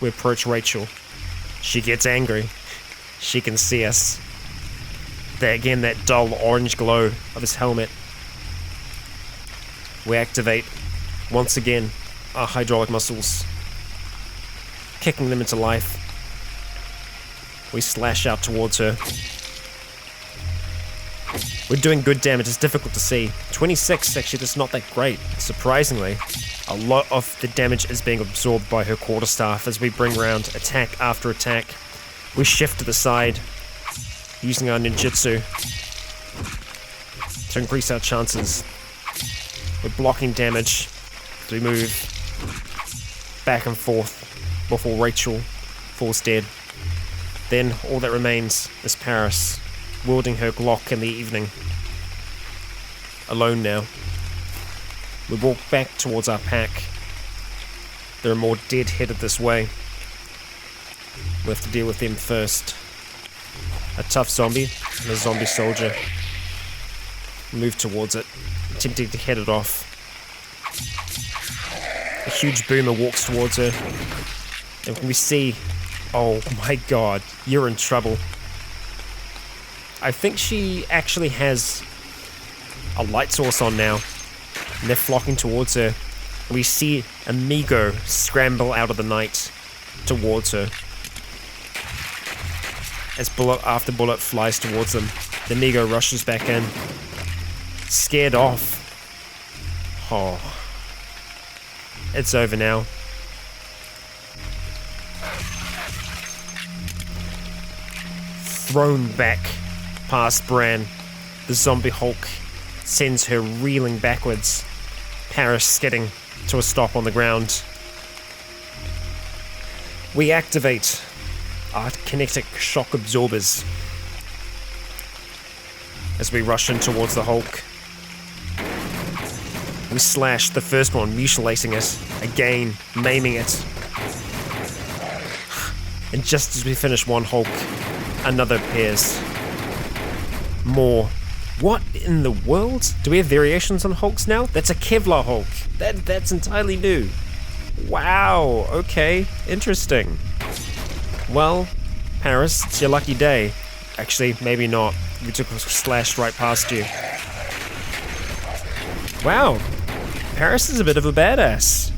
Speaker 1: We approach Rachel. She gets angry. She can see us. That dull orange glow of his helmet. We activate, once again, our hydraulic muscles, kicking them into life. We slash out towards her. We're doing good damage. It's difficult to see. 26, actually, that's not that great. Surprisingly, a lot of the damage is being absorbed by her quarterstaff as we bring around attack after attack. We shift to the side, using our ninjutsu to increase our chances. We're blocking damage as we move back and forth before Rachel falls dead. Then all that remains is Paris, wielding her Glock in the evening. Alone now. We walk back towards our pack. There are more dead headed this way. We have to deal with them first. A tough zombie and a zombie soldier. Move towards it, attempting to head it off. A huge boomer walks towards her. And we see, oh my god, you're in trouble. I think she actually has a light source on now. And they're flocking towards her. We see Amigo scramble out of the night towards her. As bullet after bullet flies towards them, the Amigo rushes back in. Scared off. Oh. It's over now. Thrown back past Bran, the zombie Hulk sends her reeling backwards. Paris skidding to a stop on the ground. We activate our kinetic shock absorbers as we rush in towards the Hulk. We slash the first one, mutilating it, again, maiming it. And just as we finish one Hulk, another appears. More. What in the world? Do we have variations on Hulks now? That's a Kevlar Hulk. That's entirely new. Wow, okay, interesting. Well, Paris, it's your lucky day. Actually, maybe not. We took a slash right past you. Wow, Paris is a bit of a badass.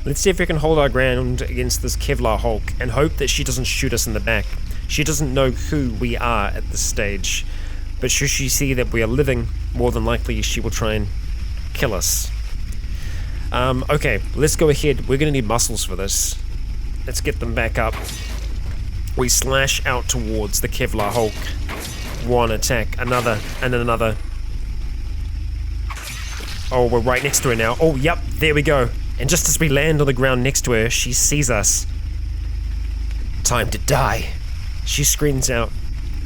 Speaker 1: Let's see if we can hold our ground against this Kevlar Hulk and hope that she doesn't shoot us in the back. She doesn't know who we are at this stage, but should she see that we are living, more than likely she will try and kill us. Okay, let's go ahead. We're going to need muscles for this. Let's get them back up. We slash out towards the Kevlar Hulk. One attack, another, and another. Oh, we're right next to her now. Oh, yep, there we go. And just as we land on the ground next to her, she sees us. Time to die. She screams out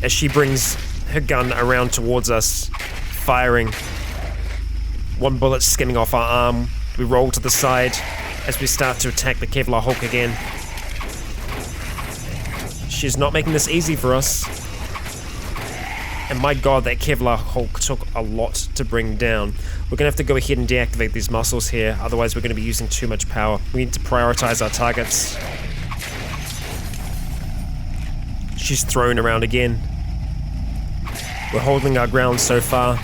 Speaker 1: as she brings her gun around towards us, firing. One bullet skimming off our arm. We roll to the side as we start to attack the Kevlar Hulk again. She's not making this easy for us. And my god, that Kevlar Hulk took a lot to bring down. We're going to have to go ahead and deactivate these muscles here, otherwise we're going to be using too much power. We need to prioritize our targets. She's thrown around again. We're holding our ground so far.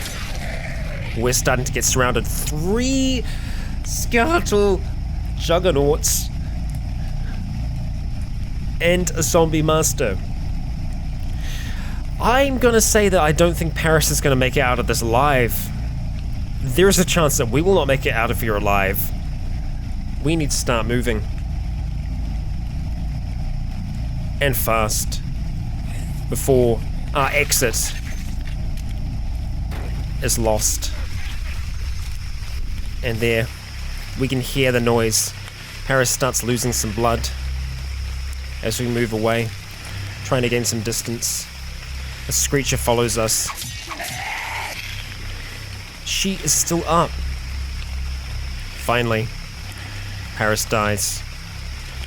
Speaker 1: We're starting to get surrounded. 3 skeletal juggernauts and a zombie master. I'm gonna say that I don't think Paris is gonna make it out of this alive. There's a chance that we will not make it out of here alive. We need to start moving. And fast. Before our exit is lost. And there, we can hear the noise. Paris starts losing some blood as we move away, trying to gain some distance. A screecher follows us. She is still up. Finally, Paris dies.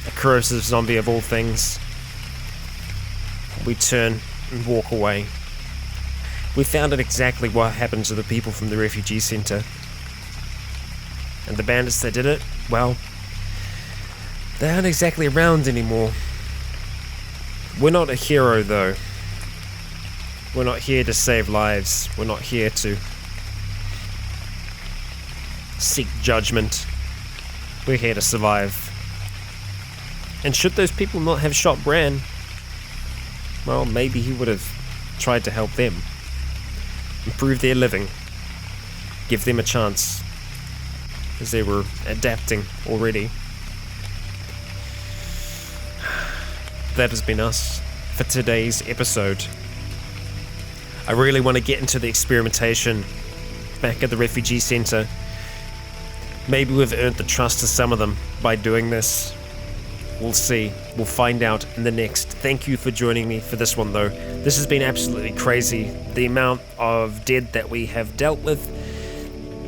Speaker 1: A corrosive zombie of all things. We turn and walk away. We found out exactly what happened to the people from the refugee center. And the bandits that did it, well, they aren't exactly around anymore. We're not a hero though. We're not here to save lives. We're not here to seek judgment. We're here to survive. And should those people not have shot Bran, well, maybe he would have tried to help them. Improve their living. Give them a chance. As they were adapting already. That has been us for today's episode. I really want to get into the experimentation back at the refugee center. Maybe we've earned the trust of some of them by doing this. We'll see. We'll find out in the next. Thank you for joining me for this one, though. This has been absolutely crazy. The amount of dead that we have dealt with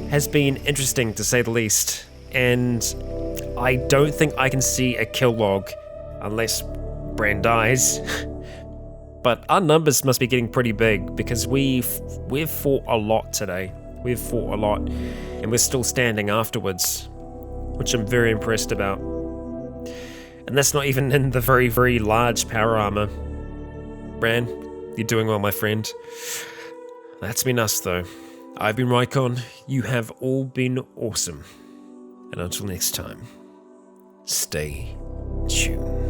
Speaker 1: has been interesting, to say the least. And I don't think I can see a kill log unless Bran dies. But our numbers must be getting pretty big because we've fought a lot today. We've fought a lot, and we're still standing afterwards, which I'm very impressed about. And that's not even in the very, very large power armor. Bran, you're doing well, my friend. That's been us, though. I've been Rycon. You have all been awesome. And until next time, stay tuned.